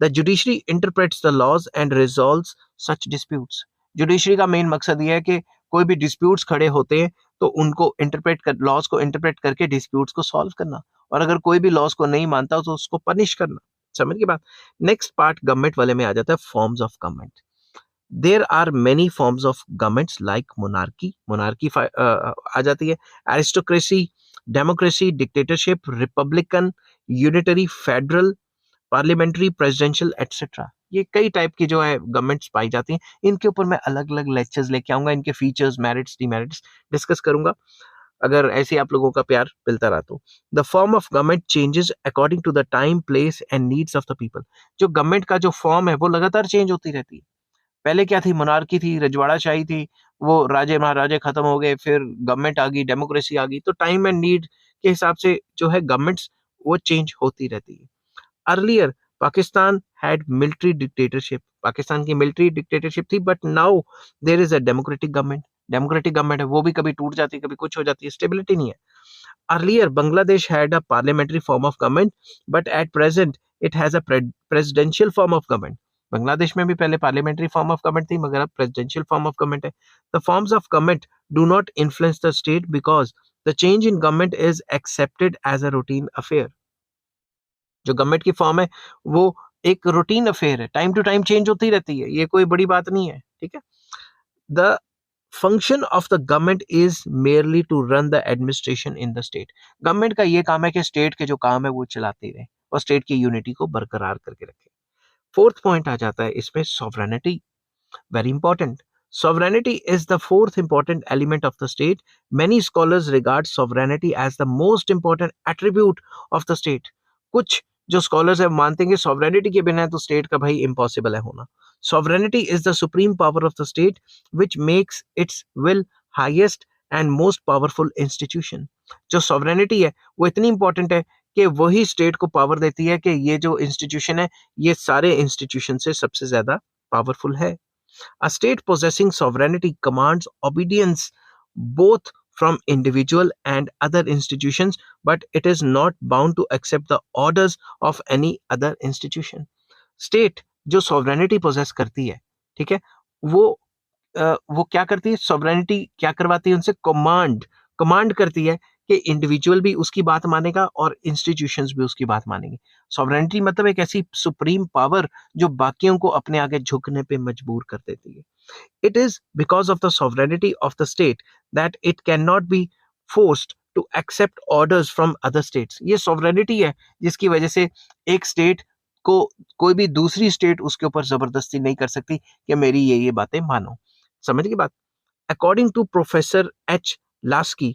The judiciary interprets the laws and resolves such disputes. Judiciary का मेन मकसद यह है कि कोई भी डिस्प्यूट्स खड़े होते हैं तो उनको इंटरप्रेट कर, लॉज को इंटरप्रेट करके डिस्प्यूट्स को सॉल्व करना, और अगर कोई भी लॉज को नहीं मानता तो उसको पनिश करना। समझ की बात? नेक्स्ट पार्ट गवर्नमेंट वाले में आ जाता है forms of government. There are many forms of governments like monarchy, आ जाती है, aristocracy, democracy, dictatorship, republican, unitary, federal, parliamentary, presidential, etc. ये कई टाइप की जो है गवर्नमेंट्स पाई जाती हैं। इनके ऊपर मैं अलग-अलग लेक्चर्स लेके आऊँगा, इनके फीचर्स, मेरिट्स, डिमेरिट्स डिस्कस करूँगा, अगर ऐसे आप लोगों का प्यार मिलता रहा तो। The form of government changes according to the time, place and needs of the people. जो गवर्नमेंट का जो फॉर्म है वो लगातार चेंज होती रहती है। पहले क्या थी, मोनार्की थी, रजवाड़ाशाही थी, वो राजे महाराजे खत्म हो गए, फिर गवर्नमेंट आ गई, डेमोक्रेसी आ गई, तो टाइम एंड नीड के हिसाब से जो है गवर्नमेंट्स वो चेंज होती रहती है। Earlier Pakistan had military dictatorship, Pakistan की मिलिट्री डिक्टेटरशिप थी, but now there is a democratic government. Democratic government है, वो भी कभी टूट जाती है, कभी कुछ हो जाती है, स्टेबिलिटी नहीं है। Earlier, Bangladesh had a parliamentary form of government, but at present it has a presidential form of government. Bangladesh में भी पहले पार्लियामेंट्री फॉर्म ऑफ गवर्नमेंट थी, मगर अब प्रेसिडेंशियल फॉर्म ऑफ गवर्नमेंट है। The forms of government do not influence the state because the change in government is accepted as a routine affair. जो government की form है वो एक रूटीन अफेयर है, टाइम टू टाइम चेंज होती रहती है, ये कोई बड़ी बात नहीं है, ठीक है। The function of the government is merely to run the administration in the state. Government का ये काम है कि स्टेट के जो काम है वो चलाते रहे और स्टेट की यूनिटी को बरकरार करके रखे। फोर्थ पॉइंट आ जाता है इसमें sovereignty, very important. Sovereignty is the fourth important element of the state. Many scholars regard sovereignty as the most important attribute of the state. कुछ जो scholars है मानते हैं कि sovereignty के बिना तो state का भाई impossible है होना. Sovereignty is the supreme power of the state which makes its will highest and most powerful institution. जो sovereignty है वो इतनी important है कि वही state को power देती है कि ये जो institution है ये सारे institution से सबसे ज्यादा powerful है. A state possessing sovereignty commands obedience both from individual and other institutions, but it is not bound to accept the orders of any other institution. State जो sovereignty possess करती है, ठीक है, वो वो क्या करती है, sovereignty क्या करवाती है उनसे, कमांड करती है कि इंडिविजुअल भी उसकी बात मानेगा और इंस्टीट्यूशंस भी उसकी बात मानेंगे। सॉवरेनिटी मतलब एक ऐसी सुप्रीम पावर जो बाकियों को अपने आगे झुकने पे मजबूर कर देती है। It is because of the sovereignty of the state that it cannot be forced to accept orders from other states. ये sovereignty है जिसकी वजह से एक स्टेट को कोई भी दूसरी स्टेट उसके ऊपर जबरदस्ती नहीं कर सकती कि मेरी ये बातें मानो। समझ गई बात? According to Professor H. Lasky,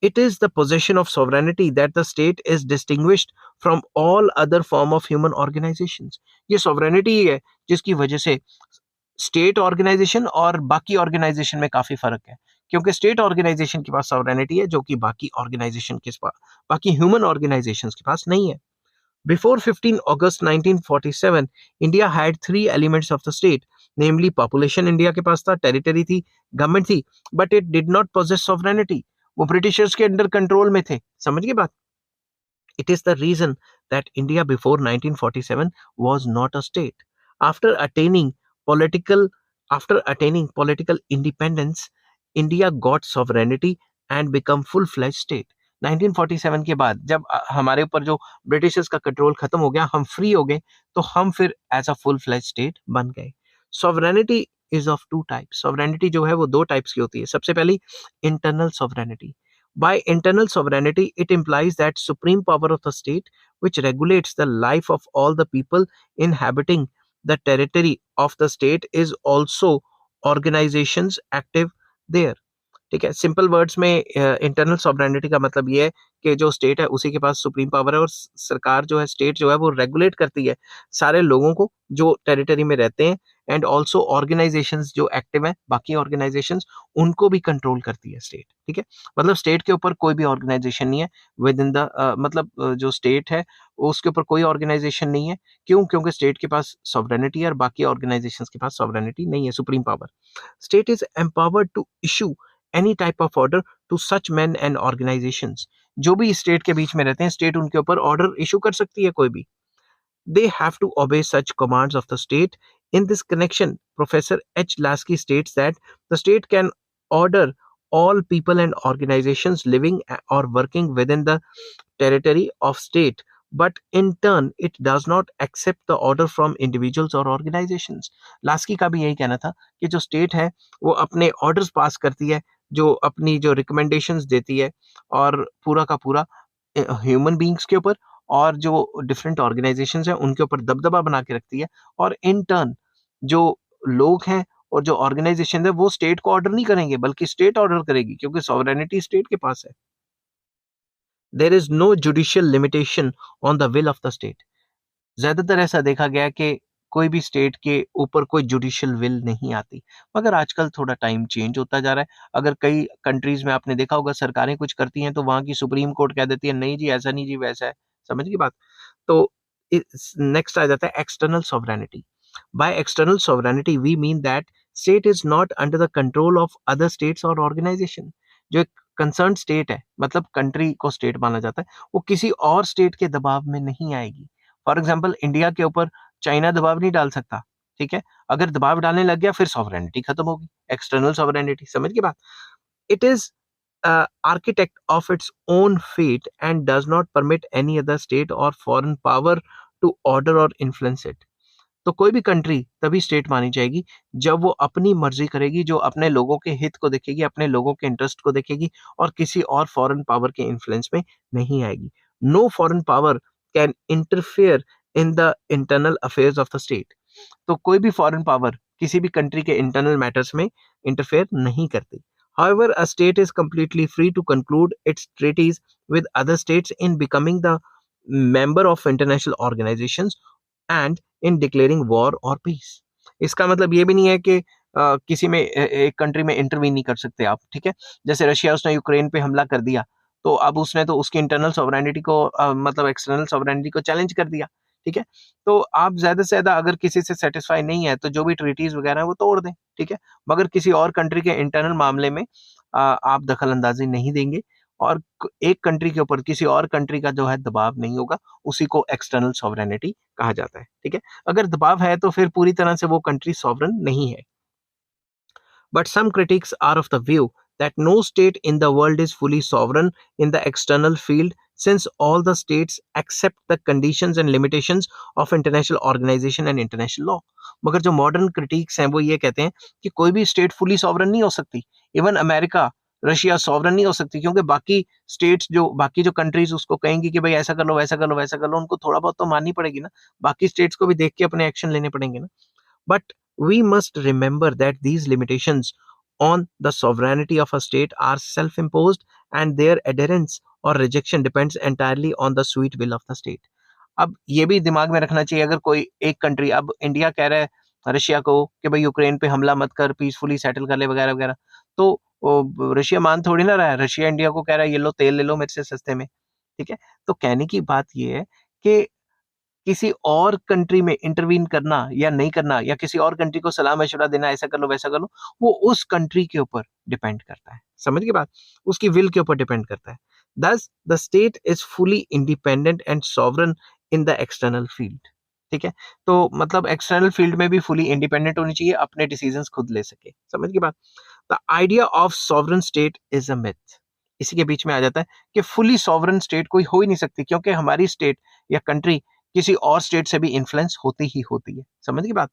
it is the possession of sovereignty that the state is distinguished from all other form of human organizations. ये sovereignty ही है जिसकी वजह से स्टेट ऑर्गेनाइजेशन और बाकी ऑर्गेनाइजेशन में काफी फर्क है, क्योंकि स्टेट ऑर्गेनाइजेशन के पास सॉवरेनिटी है जो कि बाकी ऑर्गेनाइजेशन के पास, बाकी ह्यूमन ऑर्गेनाइजेशंस के पास नहीं है। Before 15 August 1947, India had three elements of the state, namely population India के पास था, टेरिटरी थी, गवर्नमेंट थी, but it did not possess sovereignty. वो ब्रिटिशर्स के अंडर कंट्रोल में थे, समझ गए बात? It is the reason that India before 1947 was not a state. After attaining political After attaining political independence, India got sovereignty and become full-fledged state. 1947 के बाद जब हमारे ऊपर जो ब्रिटिशर्स का कंट्रोल खत्म हो गया, हम फ्री हो गए, तो हम फिर as a full fledged state बन गए। Sovereignty is of two types. Sovereignty जो है वो दो टाइप्स की होती है। सबसे पहली internal sovereignty. By internal sovereignty, it implies that supreme power of the state, which regulates the life of all the people inhabiting the territory of the state, is also organizations active there. ठीक है, simple words में internal sovereignty का मतलब ये है कि जो state है उसी के पास सुप्रीम पावर है और सरकार जो है, स्टेट जो है वो रेगुलेट करती है सारे लोगों को जो टेरिटरी में रहते हैं, एंड ऑल्सो ऑर्गेनाइजेशंस जो एक्टिव हैं, बाकी ऑर्गेनाइजेशंस उनको भी कंट्रोल करती है स्टेट। ठीक है, मतलब स्टेट के ऊपर कोई भी ऑर्गेनाइजेशन नहीं है विद इन द मतलब जो स्टेट है उसके ऊपर कोई ऑर्गेनाइजेशन नहीं है। क्यों? क्योंकि स्टेट के पास सॉवरेनिटी है और बाकी ऑर्गेनाइजेशंस के पास सॉवरेनिटी नहीं है, supreme power. State is empowered to issue any type of order to such men and organizations. जो भी स्टेट के बीच में रहते हैं, स्टेट उनके ऊपर ऑर्डर इशू कर सकती है कोई भी। They have to obey such commands of the state. In this connection, Professor H. Lasky states that the state can order all people and organizations living or working within the territory of state, but in turn it does not accept the order from individuals or organizations. Laski का भी यही कहना था कि जो state है वो अपने ऑर्डर्स पास करती है, जो अपनी जो रिकमेंडेशंस देती है, और पूरा का पूरा ह्यूमन बीइंग्स के ऊपर और जो डिफरेंट ऑर्गेनाइजेशंस हैं उनके ऊपर दबदबा बना के रखती है, और इन टर्न जो लोग हैं और जो ऑर्गेनाइजेशन है वो स्टेट को ऑर्डर नहीं करेंगे, बल्कि स्टेट ऑर्डर करेगी, क्योंकि सॉवरेनिटी स्टेट के पास है। There is no judicial limitation on the will of the state. ज्यादातर ऐसा देखा गया है कि कोई भी स्टेट के ऊपर कोई जुडिशियल विल नहीं आती, मगर आजकल थोड़ा टाइम चेंज होता जा रहा है। अगर कई कंट्रीज में आपने देखा होगा सरकारें कुछ करती हैं तो वहां की सुप्रीम कोर्ट कह देती है नहीं जी ऐसा नहीं जी वैसा है। समझ गई बात? तो नेक्स्ट आ जाता है external sovereignty. By external sovereignty we mean that state is not under the control of other states और ऑर्गेनाइजेशन। जो एक कंसर्न स्टेट है, मतलब कंट्री को स्टेट माना जाता है, वो किसी और स्टेट के दबाव में नहीं आएगी। फॉर एग्जाम्पल इंडिया के ऊपर चाइना दबाव नहीं डाल सकता, ठीक है? अगर दबाव डालने लग गया फिर सॉवरेनिटी खत्म होगी, एक्सटर्नल सॉवरेनिटी। समझ गई बात? It is architect of its own fate and does not permit any other state or foreign power to order or influence it। तो कोई भी कंट्री तभी स्टेट मानी जाएगी जब वो अपनी मर्जी करेगी, जो अपने लोगों के हित को देखेगी, अपने लोगों के इंटरेस्ट को देखेगी, और किसी और फॉरेन पावर के इन्फ्लुएंस में नहीं आएगी। No foreign power can interfere in the internal affairs of the state. तो कोई भी फॉरेन पावर किसी भी कंट्री के इंटरनल मैटर्स में इंटरफेयर नहीं करती। However, a state is completely free to conclude its treaties with other states in becoming the member of international organizations and in declaring war or peace। इसका मतलब ये भी नहीं है कि किसी में एक कंट्री में इंटरवीन नहीं कर सकते आप, ठीक है? जैसे रशिया, उसने यूक्रेन पे हमला कर दिया, तो अब उसने तो उसकी इंटरनल सॉवरेनिटी को मतलब एक्सटर्नल सॉवरेनिटी को चैलेंज कर दिया, ठीक है? तो आप ज़्यादा से ज़्यादा अगर किसी से सैटिस्फाई नहीं है तो जो भी ट्रीटीज़ वगैरह है वो तोड़ दें, ठीक है? मगर किसी और कंट्री के इंटरनल मामले में आप दखल-अंदाज़ी नहीं देंगे, और क एक कंट्री के ऊपर किसी और कंट्री का जो है दबाव नहीं होगा, उसी को एक्सटर्नल सॉवरेनिटी कहा जाता है, ठीक है? अगर दबाव है तो फिर पूरी तरह से वो कंट्री सॉवरेन नहीं है। But some critics are of the view that no state in the world is fully sovereign in the external field, since all the states accept the conditions and limitations of international organization and international law। मगर जो modern critics हैं वो ये कहते हैं कि कोई भी स्टेट फुली सॉवरन नहीं हो सकती। इवन अमेरिका, रशिया सॉवरन नहीं हो सकती, क्योंकि बाकी जो कंट्रीज उसको कहेंगी कि भाई ऐसा कर लो वैसा कर लो वैसा कर लो, उनको थोड़ा बहुत तो माननी पड़ेगी ना। बाकी स्टेट्स को भी देख के अपने एक्शन लेने पड़ेंगे ना। But we must remember that these limitations on the sovereignty of a state are self imposed, and their adherence or rejection depends entirely on the sweet will of the state। अब ये भी दिमाग में रखना चाहिए, अगर कोई एक कंट्री, अब इंडिया कह रहा है रशिया को कि भाई यूक्रेन पे हमला मत कर, पीसफुली सेटल कर ले वगैरह वगैरह, तो रशिया मान थोड़ी ना रहा है। रशिया इंडिया को कह रहा है ये लो तेल ले लो मेरे से सस्ते में, ठीक है? तो कहने की बात ये है कि किसी और कंट्री में इंटरवीन करना या नहीं करना, या किसी और कंट्री को सलाह मशवरा देना, ऐसा कर लो वैसा कर लो, वो उस कंट्री के ऊपर डिपेंड करता है। समझ गए बात? उसकी विल के ऊपर डिपेंड करता है। दस the state is fully independent and sovereign in the external field. ठीक है? तो मतलब एक्सटर्नल फील्ड में भी फुली इंडिपेंडेंट होनी चाहिए, अपने डिसीजंस खुद ले सके। समझ गए बात? The idea of sovereign state is a myth. इसी के बीच में आ जाता है कि फुली सॉवरन स्टेट कोई हो ही नहीं सकती, क्योंकि हमारी स्टेट या कंट्री किसी और स्टेट से भी इन्फ्लुएंस होती ही होती है। समझ गई बात?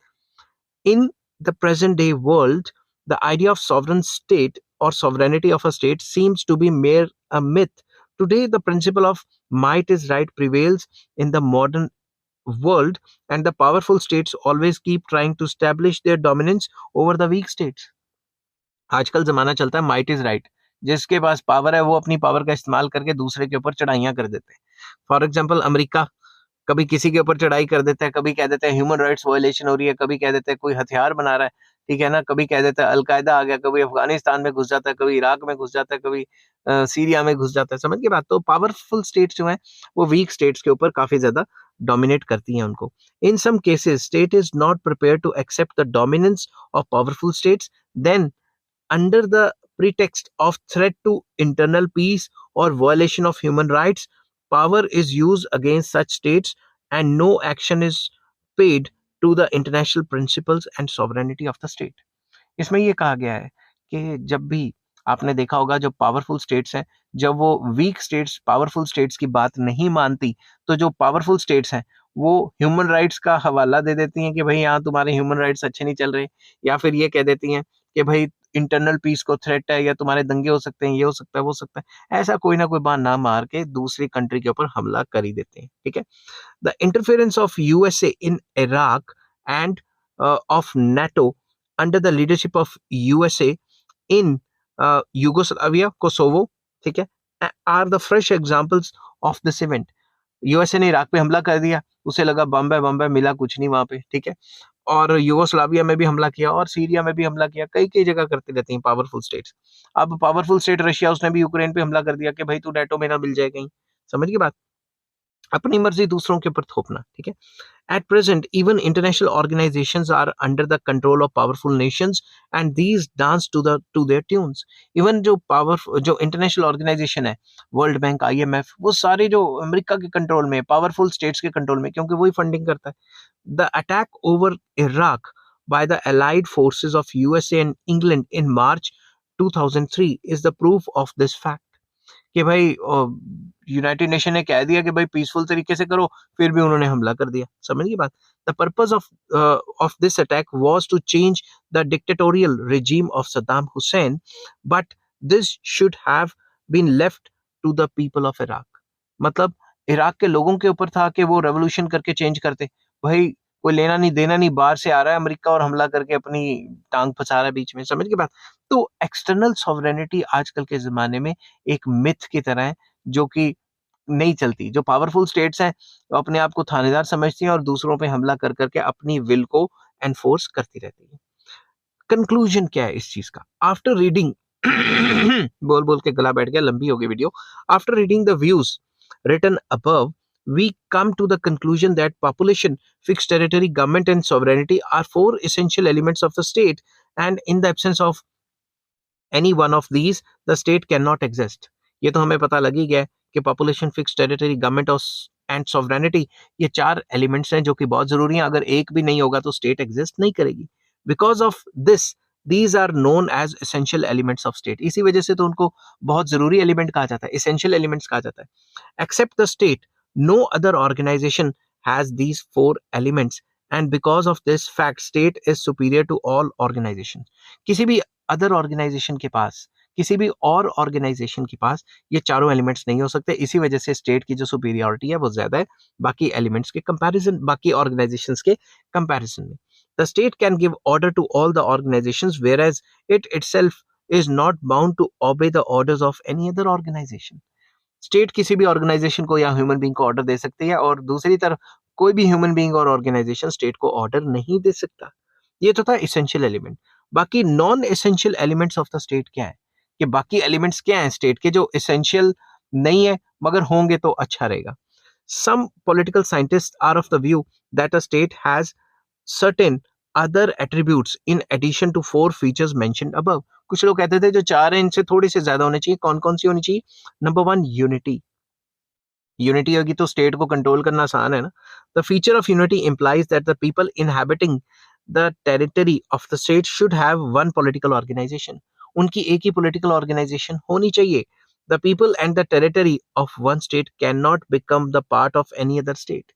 In the present day world, the idea of sovereign state or sovereignty of a state seems to be mere a myth. Today, the principle of might is right prevails in the modern world, and the powerful states always keep trying to establish their dominance over the weak states। आजकल जमाना चलता है might is right. जिसके पास power है वो अपनी power का इस्तेमाल करके दूसरे के ऊपर चढ़ाइयां कर देते हैं। फॉर एग्जाम्पल अमेरिका कभी किसी के ऊपर चढ़ाई कर देता है, कभी कह देता है ह्यूमन राइट्स वायलेशन हो रही है, कभी कह देता है कोई हथियार बना रहा है, ठीक है ना, कभी कह देता है अलकायदा आ गया, कभी अफगानिस्तान में घुस जाता है, कभी इराक में घुस जाता है, कभी सीरिया में घुस जाता है। समझ के बात? तो पावरफुल स्टेट्स जो हैं वो वीक स्टेट्स के ऊपर काफी ज्यादा डोमिनेट करती हैं उनको। In some cases state is not prepare to accept the dominance of powerful states, then under the pretext of threat to internal peace or violation of human rights, power is used against such states and no action is paid to the international principles and sovereignty of the state। इसमें ये कहा गया है कि जब भी आपने देखा होगा जो पावरफुल स्टेट्स हैं, जब वो वीक स्टेट्स पावरफुल स्टेट्स की बात नहीं मानती, तो जो पावरफुल स्टेट्स हैं वो ह्यूमन राइट्स का हवाला दे देती हैं कि भाई यहाँ तुम्हारे ह्यूमन राइट्स अच्छे नहीं चल रहे, या फिर ये कह देती हैं कि भाई इंटरनल पीस को थ्रेट है, या तुम्हारे दंगे हो सकते हैं, ये हो सकता है, वो हो सकता है, ऐसा कोई ना कोई बहाना मार के दूसरी कंट्री के ऊपर हमला कर ही देते हैं, ठीक है। The interference of USA in Iraq end of NATO under the leadership of USA in Yugoslavia, Kosovo, ठीक है, are the fresh examples of this event. USA ने इराक पे हमला कर दिया, उसे लगा बम है, बम है, मिला कुछ नहीं वहां पे, ठीक है। और यूगोस्लाविया में भी हमला किया और सीरिया में भी हमला किया, कई कई जगह करते रहते हैं पावरफुल स्टेट्स। अब पावरफुल स्टेट रशिया, उसने भी यूक्रेन पे हमला कर दिया कि भाई तू नेटो में ना मिल जाए कहीं, समझ गई बात। अपनी मर्जी दूसरों के ऊपर थोपना, ठीक है। At present, even international organizations are under the control of powerful nations, and these dance to their tunes. Even जो international organization है, वर्ल्ड बैंक, IMF, वो सारे जो अमेरिका के कंट्रोल में, पावरफुल स्टेट्स के कंट्रोल में, क्योंकि वही फंडिंग करता है। The attack over Iraq by the allied forces of USA and England in March 2003 is the proof of this fact. कि भाई यूनाइटेड नेशन ने कह दिया कि भाई पीसफुल तरीके से करो, फिर भी उन्होंने हमला कर दिया, समझ गई बात। The purpose of this attack was to change the dictatorial regime of Saddam Hussein, but this should have been left to the people of Iraq. मतलब इराक के लोगों के ऊपर था कि वो रेवोल्यूशन करके चेंज करते। भाई कोई लेना नहीं देना नहीं, बाहर से आ रहा है अमेरिका और हमला करके अपनी टांग फंसा रहा है बीच में, समझ गई बात। तो एक्सटर्नल सॉवरेनिटी आजकल के ज़माने में एक मिथ की तरह है, जो कि नहीं चलती। जो पावरफुल स्टेट्स हैं, वो अपने आप को थानेदार समझती हैं और दूसरों पे हमला कर कर के अपनी विल को एनफोर्स करती रहती है। कंक्लूजन क्या है इस चीज़ का? आफ्टर रीडिंग बोल-बोल के गला बैठ गया, लंबी हो गई video. After reading the views written above, we come to the conclusion that population, fixed territory, government, and sovereignty are four essential elements of the state, and in the absence of any one of these, the state cannot exist. ये तो हमें पता लग ही गया है कि population, fix territory, government and sovereignty, ये चार एलिमेंट्स हैं जो कि बहुत जरूरी हैं। अगर एक भी नहीं होगा तो स्टेट एग्जिस्ट नहीं करेगी। Because of this, these are known as essential elements of state. इसी वजह से तो उनको बहुत जरूरी एलिमेंट कहा जाता है, essential elements कहा जाता है। Except the state, no other organization has these four elements, and because of this fact, state is superior to all organizations. किसी भी अदर ऑर्गेनाइजेशन के पास, किसी भी और ऑर्गेनाइजेशन के पास ये चारों एलिमेंट्स नहीं हो सकते। इसी वजह से स्टेट की जो सुपीरियरिटी है वो ज्यादा है बाकी एलिमेंट्स के कंपैरिजन, बाकी ऑर्गेनाइजेशंस के कंपैरिजन में। The state can give order to all the organizations, whereas it itself is not bound to obey the orders of any other organization. State किसी भी ऑर्गेनाइजेशन को या ह्यूमन बीइंग को order दे सकती है, और दूसरी तरफ कोई भी ह्यूमन बीइंग और ऑर्गेनाइजेशन स्टेट को ऑर्डर नहीं दे सकता। ये तो था इसेंशियल एलिमेंट। बाकी non essential elements of the state क्या है, कि बाकी एलिमेंट्स क्या हैं स्टेट के जो एसेंशियल नहीं है मगर होंगे तो अच्छा रहेगा। Some political scientists are of the view that a state has certain other attributes in addition to four features mentioned above. कुछ लोग कहते थे जो चार हैं इनसे थोड़ी से ज्यादा होने चाहिए। कौन कौन सी होनी चाहिए? Number one, unity. यूनिटी होगी तो स्टेट को कंट्रोल करना आसान है ना। The feature of unity implies that the people inhabiting the territory of the state should have one political organization. उनकी एक ही political organization होनी चाहिए। The people and the territory of one state cannot become the part of any other state.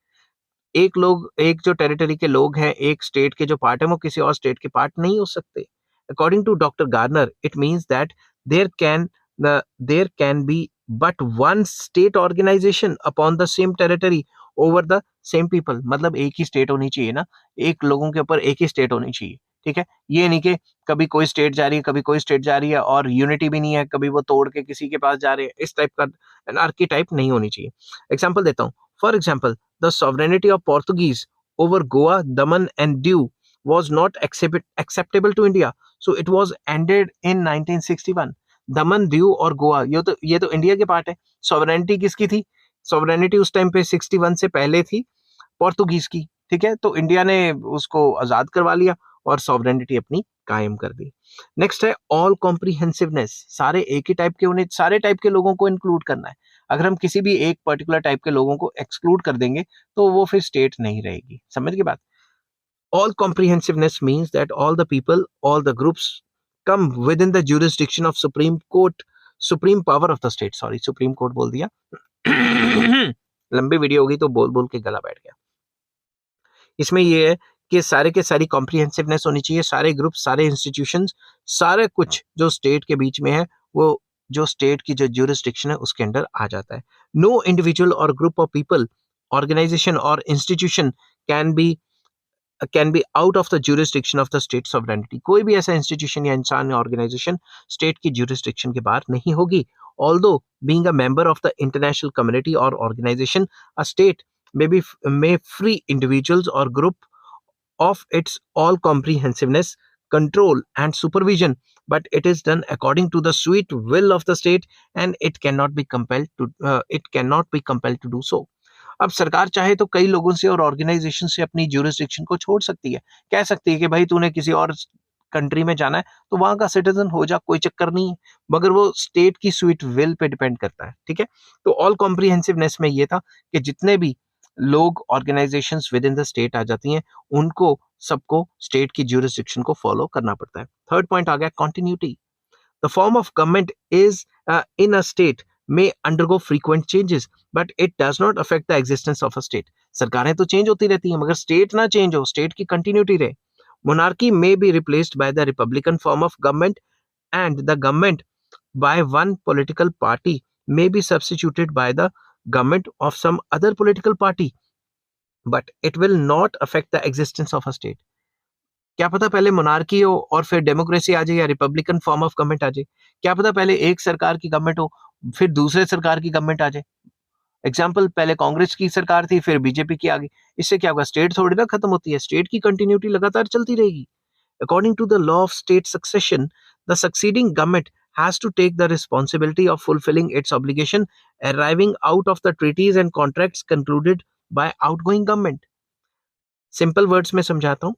एक जो territory के लोग हैं, एक स्टेट के जो पार्ट है, वो किसी और स्टेट के पार्ट नहीं हो सकते। According to doctor Garner, it means that there can be but one state organization upon the same territory over the same people. मतलब एक ही स्टेट होनी चाहिए ना, एक लोगों के ऊपर एक ही स्टेट होनी चाहिए, ठीक है। ये नहीं कि कभी कोई स्टेट जा रही है, कभी कोई स्टेट जा रही है और यूनिटी भी नहीं है, कभी वो तोड़ के किसी के पास जा रहे हैं। इस टाइप का एनार्की टाइप नहीं होनी चाहिए। एग्जाम्पल देता हूँ। For example, the sovereignty of Portuguese over Goa, Daman and Diu was not acceptable to India, so it was ended in 1961. दमन, दीव और गोवा ये तो इंडिया के पार्ट है। सॉवरेनिटी किसकी थी? सॉवरेनिटी उस टाइम पे 61 से पहले थी पोर्तुगीज की, ठीक है। तो इंडिया ने उसको आजाद करवा लिया और सॉवरेनिटी अपनी कायम कर दी। नेक्स्ट है ऑल कॉम्प्रिहेंसिवनेस। सारे एक ही टाइप के, उन्हें सारे टाइप के लोगों को इंक्लूड करना है। अगर हम किसी भी एक पर्टिकुलर टाइप के लोगों को एक्सक्लूड कर देंगे तो वो फिर स्टेट नहीं रहेगी। समझ गए बात? All comprehensiveness means that all the people, all the groups come within the jurisdiction of supreme court, supreme power of the state. Sorry, supreme court बोल दिया। लंबी वीडियो होगी तो बोल बोल के गला बैठ गया। इसमें ये है के सारी कॉम्प्रिहेंसिवनेस होनी चाहिए, सारे ग्रुप, सारे इंस्टीट्यूशंस, सारे कुछ जो स्टेट के बीच में है, वो जो स्टेट की जो ज्यूरिसडिक्शन है उसके अंडर आ जाता है. नो इंडिविजुअल और ग्रुप ऑफ पीपल, ऑर्गेनाइजेशन और institution can be out of the jurisdiction of the state sovereignty. कोई भी ऐसा इंस्टीट्यूशन या इंसान या ऑर्गेनाइजेशन स्टेट की ज्यूरिसडिक्शन के बाहर नहीं होगी. Although being a member of the international community और organisation, a state may free individuals or group of its all comprehensiveness, control and supervision, but it is done according to the sweet will of the state and it cannot be compelled to do so. अब सरकार चाहे तो कई लोगों से और organisation से अपनी ज्यूरिसडिक्शन को छोड़ सकती है. कह सकती है कि भाई तूने किसी और कंट्री में जाना है तो वहां का सिटीजन हो जा, कोई चक्कर नहीं है, मगर वो स्टेट की स्वीट विल पे डिपेंड करता है. ठीक है, तो ऑल कॉम्प्रिहेंसिवनेस में ये था कि जितने भी लोग organisations within the state आ जाती हैं, उनको सबको स्टेट की ज्यूरिसडिक्शन को फॉलो करना पड़ता है. थर्ड पॉइंट आ गया continuity. The form of government is in a state may undergo frequent changes, but it does not affect the existence of a state. सरकारें तो चेंज होती रहती हैं, मगर स्टेट ना चेंज हो, स्टेट की कंटिन्यूटी रहे. Monarchy may be replaced by the republican form of government, and the government by one political party may be substituted by the government of some other political party, but it will not affect the existence of a state. क्या पता पहले monarchy हो और फिर democracy आ जाए या Republican form of government आ जाए. क्या पता पहले एक सरकार की गवर्नमेंट हो, फिर दूसरे सरकार की गवर्नमेंट आ जाए. एग्जाम्पल, पहले कांग्रेस की सरकार थी, फिर बीजेपी की आ गई. इससे क्या होगा, स्टेट थोड़ी ना खत्म होती है, स्टेट की कंटिन्यूटी लगातार चलती रहेगी. According to the law of state succession, the succeeding government has to take the responsibility of fulfilling its obligation arising out of the treaties and contracts concluded by outgoing government. Simple words में समझाता हूं.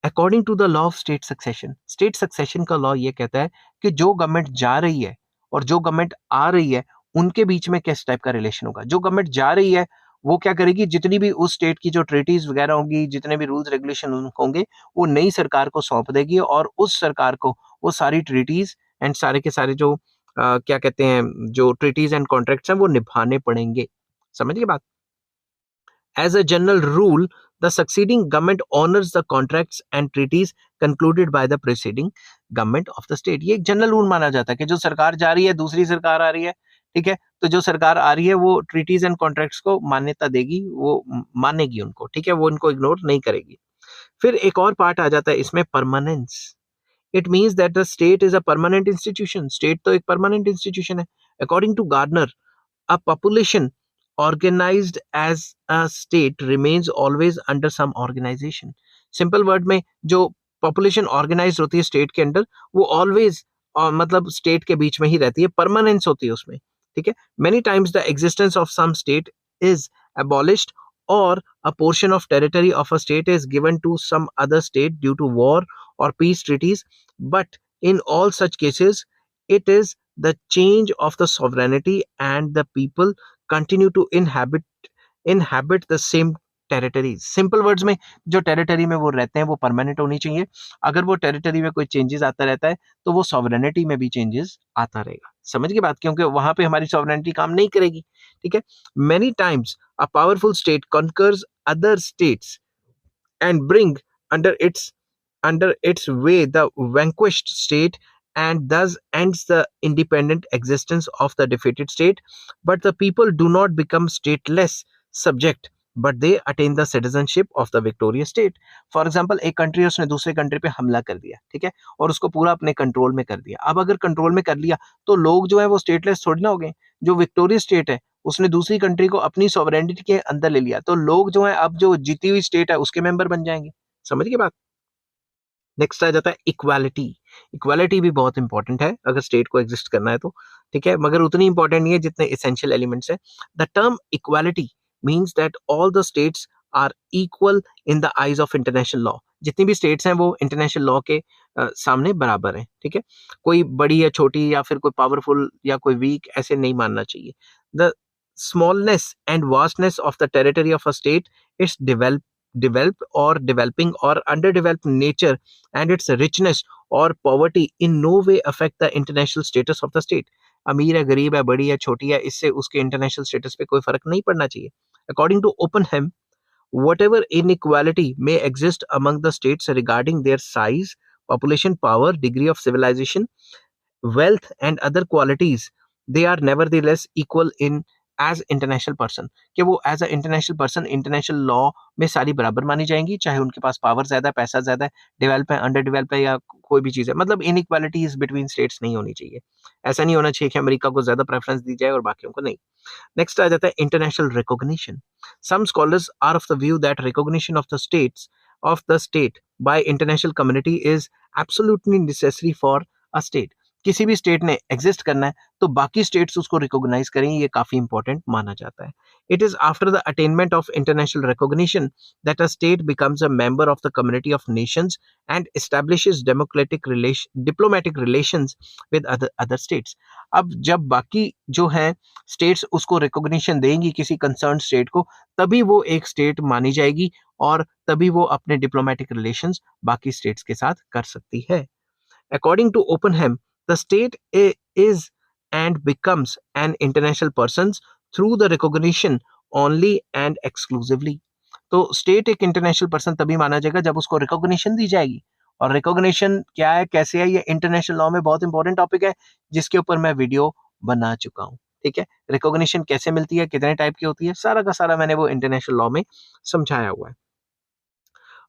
According to the law of state succession का law ये कहता है कि जो government जा रही है और जो गवर्नमेंट आ रही है, उनके बीच में किस टाइप का रिलेशन होगा. जो गवर्नमेंट जा रही है वो क्या करेगी, जितनी भी उस स्टेट की जो ट्रीटीज वगैरह होंगी, जितने भी रूल्स रेगुलेशन होंगे, वो नई सरकार को सौंप देगी और उस सरकार को वो सारी ट्रीटीज एंड सारे के सारे जो क्या कहते हैं, जो ट्रीटीज एंड कॉन्ट्रैक्ट्स हैं वो निभाने पड़ेंगे. समझिए बात. As a general rule, the succeeding government honors the contracts and treaties concluded by the preceding government of the state. ये एक जनरल रूल माना जाता है कि जो सरकार जा रही है, दूसरी सरकार आ रही है, ठीक है, तो जो सरकार आ रही है वो ट्रीटीज एंड कॉन्ट्रैक्ट्स को मान्यता देगी, वो मानेगी उनको, ठीक है, वो इनको इग्नोर नहीं करेगी. फिर एक और पार्ट आ जाता है इसमें, permanence. It means that the state is a permanent institution. State तो एक परमानेंट इंस्टीट्यूशन है. According to Gardner, a population organized as a state remains always under some organization. Simple word में, जो पॉपुलेशन ऑर्गेनाइज होती है state के under, वो always मतलब स्टेट के बीच में ही रहती है, परमानेंस होती है उसमें. ठीक है, many times the existence of some state is abolished, or a portion of territory of a state is given to some other state due to war or peace treaties, but in all such cases it is the change of the sovereignty and the people continue to inhabit the same territories. Simple words में, जो territory में वो रहते हैं वो permanent होनी चाहिए. अगर वो टेरिटरी में कोई चेंजेस आता रहता है तो वो सॉवरेनिटी में भी चेंजेस आता रहेगा. समझ की बात, क्योंकि वहां पे हमारी सॉवरेनिटी काम नहीं करेगी. ठीक है, many times a powerful state conquers other states and bring under its way the vanquished state, and thus ends the independent existence of the defeated state. But the people do not become stateless subject, but they attain the citizenship of the victorious state. For example, एक country है, उसने दूसरे country पे हमला कर दिया, ठीक है, और उसको पूरा अपने कंट्रोल में कर दिया. अब अगर कंट्रोल में कर लिया तो लोग जो है वो स्टेटलेस थोड़ी ना हो गए. जो विक्टोरियस स्टेट है उसने दूसरी कंट्री को अपनी सॉवरेनिटी के अंदर ले लिया, तो लोग जो है अब जो जीती हुई स्टेट है उसके मेंबर बन जाएंगे. समझ गए बात. नेक्स्ट आ जाता है इक्वालिटी. इक्वालिटी भी बहुत इंपॉर्टेंट है अगर स्टेट को एग्जिस्ट करना है तो, ठीक है, मगर उतनी इंपॉर्टेंट नहीं है जितने एसेंशियल एलिमेंट्स है. The term equality means that all the states are equal in the eyes of international law. जितनी भी स्टेट्स हैं वो इंटरनेशनल लॉ के सामने बराबर हैं. ठीक है, कोई बड़ी या छोटी या फिर कोई पावरफुल या कोई वीक ऐसे नहीं मानना चाहिए. The smallness and vastness of the territory of a state, its developed or developing or underdeveloped nature, and its richness or poverty in no way affect the international status of the state. अमीर है, गरीब है, बड़ी है, छोटी है, इससे उसके इंटरनेशनल स्टेटस पे कोई फर्क नहीं पड़ना चाहिए. According to Oppenheim, whatever inequality may exist among the states regarding their size, population, power, degree of civilization, wealth and other qualities, they are nevertheless equal in as international person, कि वो as a international person international law में सारी बराबर मानी जाएंगी, चाहे उनके पास power ज्यादा है, पैसा ज्यादा है, डेवलप है, अंडर डेवलप है, या कोई भी चीज है। मतलब इनइक्वालिटीज बिटवीन स्टेट्स नहीं होनी चाहिए। ऐसा नहीं होना चाहिए कि अमेरिका को ज्यादा प्रेफरेंस दी जाए और बाकियों को नहीं। नेक्स्ट आ जाता है international recognition. Some scholars are of the view that recognition of the state by international community is absolutely necessary for a state. किसी भी स्टेट ने एग्जिस्ट करना है तो बाकी स्टेट्स उसको रिकॉग्नाइज करें, ये काफी इंपॉर्टेंट माना जाता है। It is after the attainment of international recognition that a state becomes a member of the community of Nations and establishes diplomatic relations with other states. अब जब बाकी जो है स्टेट्स उसको रिकॉग्निशन देंगी किसी कंसर्न स्टेट को, तभी वो एक स्टेट मानी जाएगी और तभी वो अपने डिप्लोमेटिक रिलेशंस बाकी स्टेट्स के साथ कर सकती है। According to Oppenheim, the state is and becomes an international person through the recognition only and exclusively. तो स्टेट एक इंटरनेशनल पर्सन तभी माना जाएगा जब उसको रिकॉग्निशन दी जाएगी। और रिकॉग्निशन क्या है, कैसे है, ये इंटरनेशनल लॉ में बहुत इंपॉर्टेंट टॉपिक है जिसके ऊपर मैं वीडियो बना चुका हूँ। ठीक है, रिकॉग्निशन कैसे मिलती है, कितने टाइप की होती है, सारा का सारा मैंने वो इंटरनेशनल लॉ में समझाया हुआ है।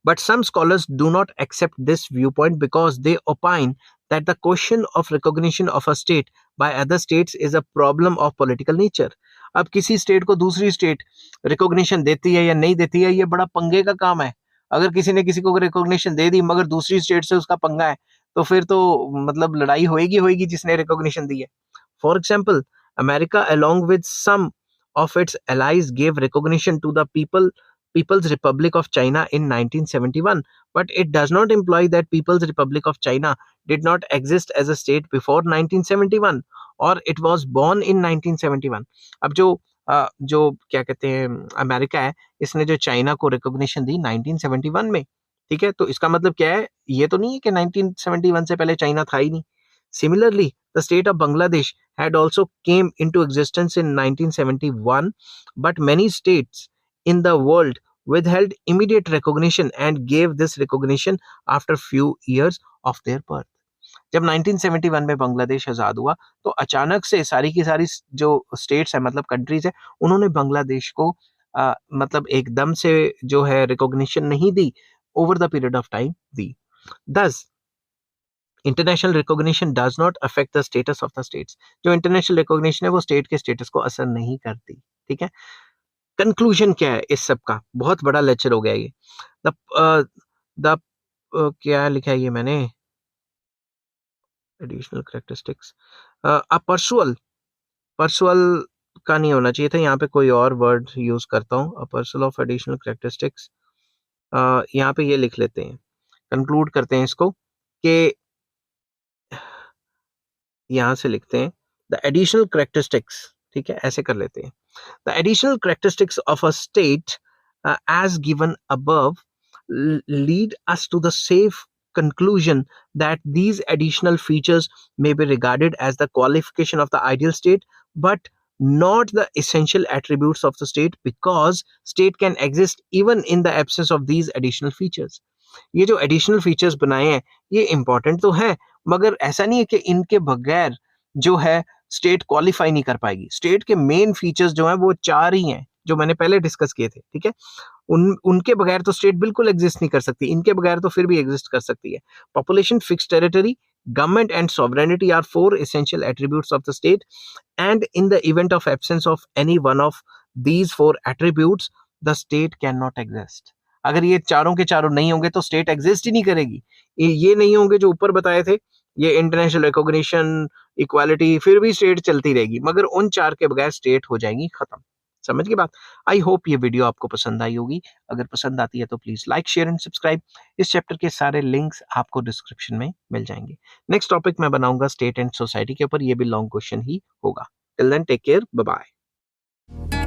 But some scholars do not accept this viewpoint because they opine that the question of recognition of a state by other states is a problem of political nature. अब किसी स्टेट को दूसरी state recognition देती है या नहीं देती है, ये बड़ा पंगे का काम है। अगर किसी ने किसी को रिकॉग्निशन दे दी मगर दूसरी स्टेट से उसका पंगा है, तो फिर तो मतलब लड़ाई होएगी होएगी जिसने रिकॉग्निशन दी है। For example, America along with some of its allies gave recognition to the People's Republic of China in 1971, but it does not imply that People's Republic of China did not exist as a state before 1971 or it was born in 1971. अब जो क्या कहते हैं America है, इसने जो China को recognition दी 1971 में, ठीक है, तो इसका मतलब क्या है, ये तो नहीं है कि 1971 से पहले चाइना था ही नहीं। Similarly, the state of Bangladesh had also came into existence in 1971, but many states in the world withheld immediate recognition and gave this recognition after few years of their birth. जब 1971 में बांग्लादेश आजाद हुआ तो अचानक से सारी की सारी जो स्टेट्स है, मतलब कंट्रीज है, उन्होंने बांग्लादेश को मतलब एकदम से जो है रिकॉग्निशन नहीं दी, over the period of time दी। Thus, international recognition does not affect the status of the states. जो इंटरनेशनल रिकॉग्निशन है वो स्टेट के स्टेटस को असर नहीं करती। ठीक है, कंक्लूजन क्या है इस सब का, बहुत बड़ा लेक्चर हो गया ये। द क्या लिखा है ये मैंने, एडिशनल कैरेक्टरिस्टिक्स, पर्सुअल का नहीं होना चाहिए था, यहाँ पे कोई और वर्ड यूज करता हूँ, पर्सुअल ऑफ एडिशनल कैरेक्टरिस्टिक्स, यहाँ पे ये लिख लेते हैं, कंक्लूड करते हैं इसको कि यहां से लिखते हैं द एडिशनल करेक्टरिस्टिक्स। ठीक है, ऐसे कर लेते हैं, the additional characteristics of a state as given above lead us to the safe conclusion that these additional features may be regarded as the qualification of the ideal state but not the essential attributes of the state, because state can exist even in the absence of these additional features. ये जो additional features बनाए हैं ये important तो है, मगर ऐसा नहीं है कि इनके बगैर जो है स्टेट क्वालिफाई नहीं कर पाएगी। स्टेट के मेन फीचर्स जो हैं वो 4 ही हैं जो मैंने पहले डिस्कस किए थे। ठीक है, उनके बगैर तो स्टेट बिल्कुल एग्जिस्ट नहीं कर सकती, इनके बगैर तो फिर भी एग्जिस्ट कर सकती है। Population, fixed territory, government and sovereignty are 4 essential attributes of the state, and in the event of absence of any one of these 4 attributes the state cannot exist. अगर ये चारों के चारों नहीं होंगे तो स्टेट एग्जिस्ट ही नहीं करेगी। ये नहीं होंगे जो ऊपर बताए थे, ये इंटरनेशनल रिकॉग्निशन, इक्वालिटी, फिर भी स्टेट चलती रहेगी, मगर उन 4 के बगैर स्टेट हो जाएंगी खत्म। समझ के बात? आई होप ये वीडियो आपको पसंद आई होगी। अगर पसंद आती है तो please like, share and subscribe. इस चैप्टर के सारे लिंक्स आपको डिस्क्रिप्शन में मिल जाएंगे। नेक्स्ट टॉपिक मैं बनाऊंगा स्टेट एंड सोसाइटी के ऊपर, ये भी लॉन्ग क्वेश्चन ही होगा। Till then take care, bye bye.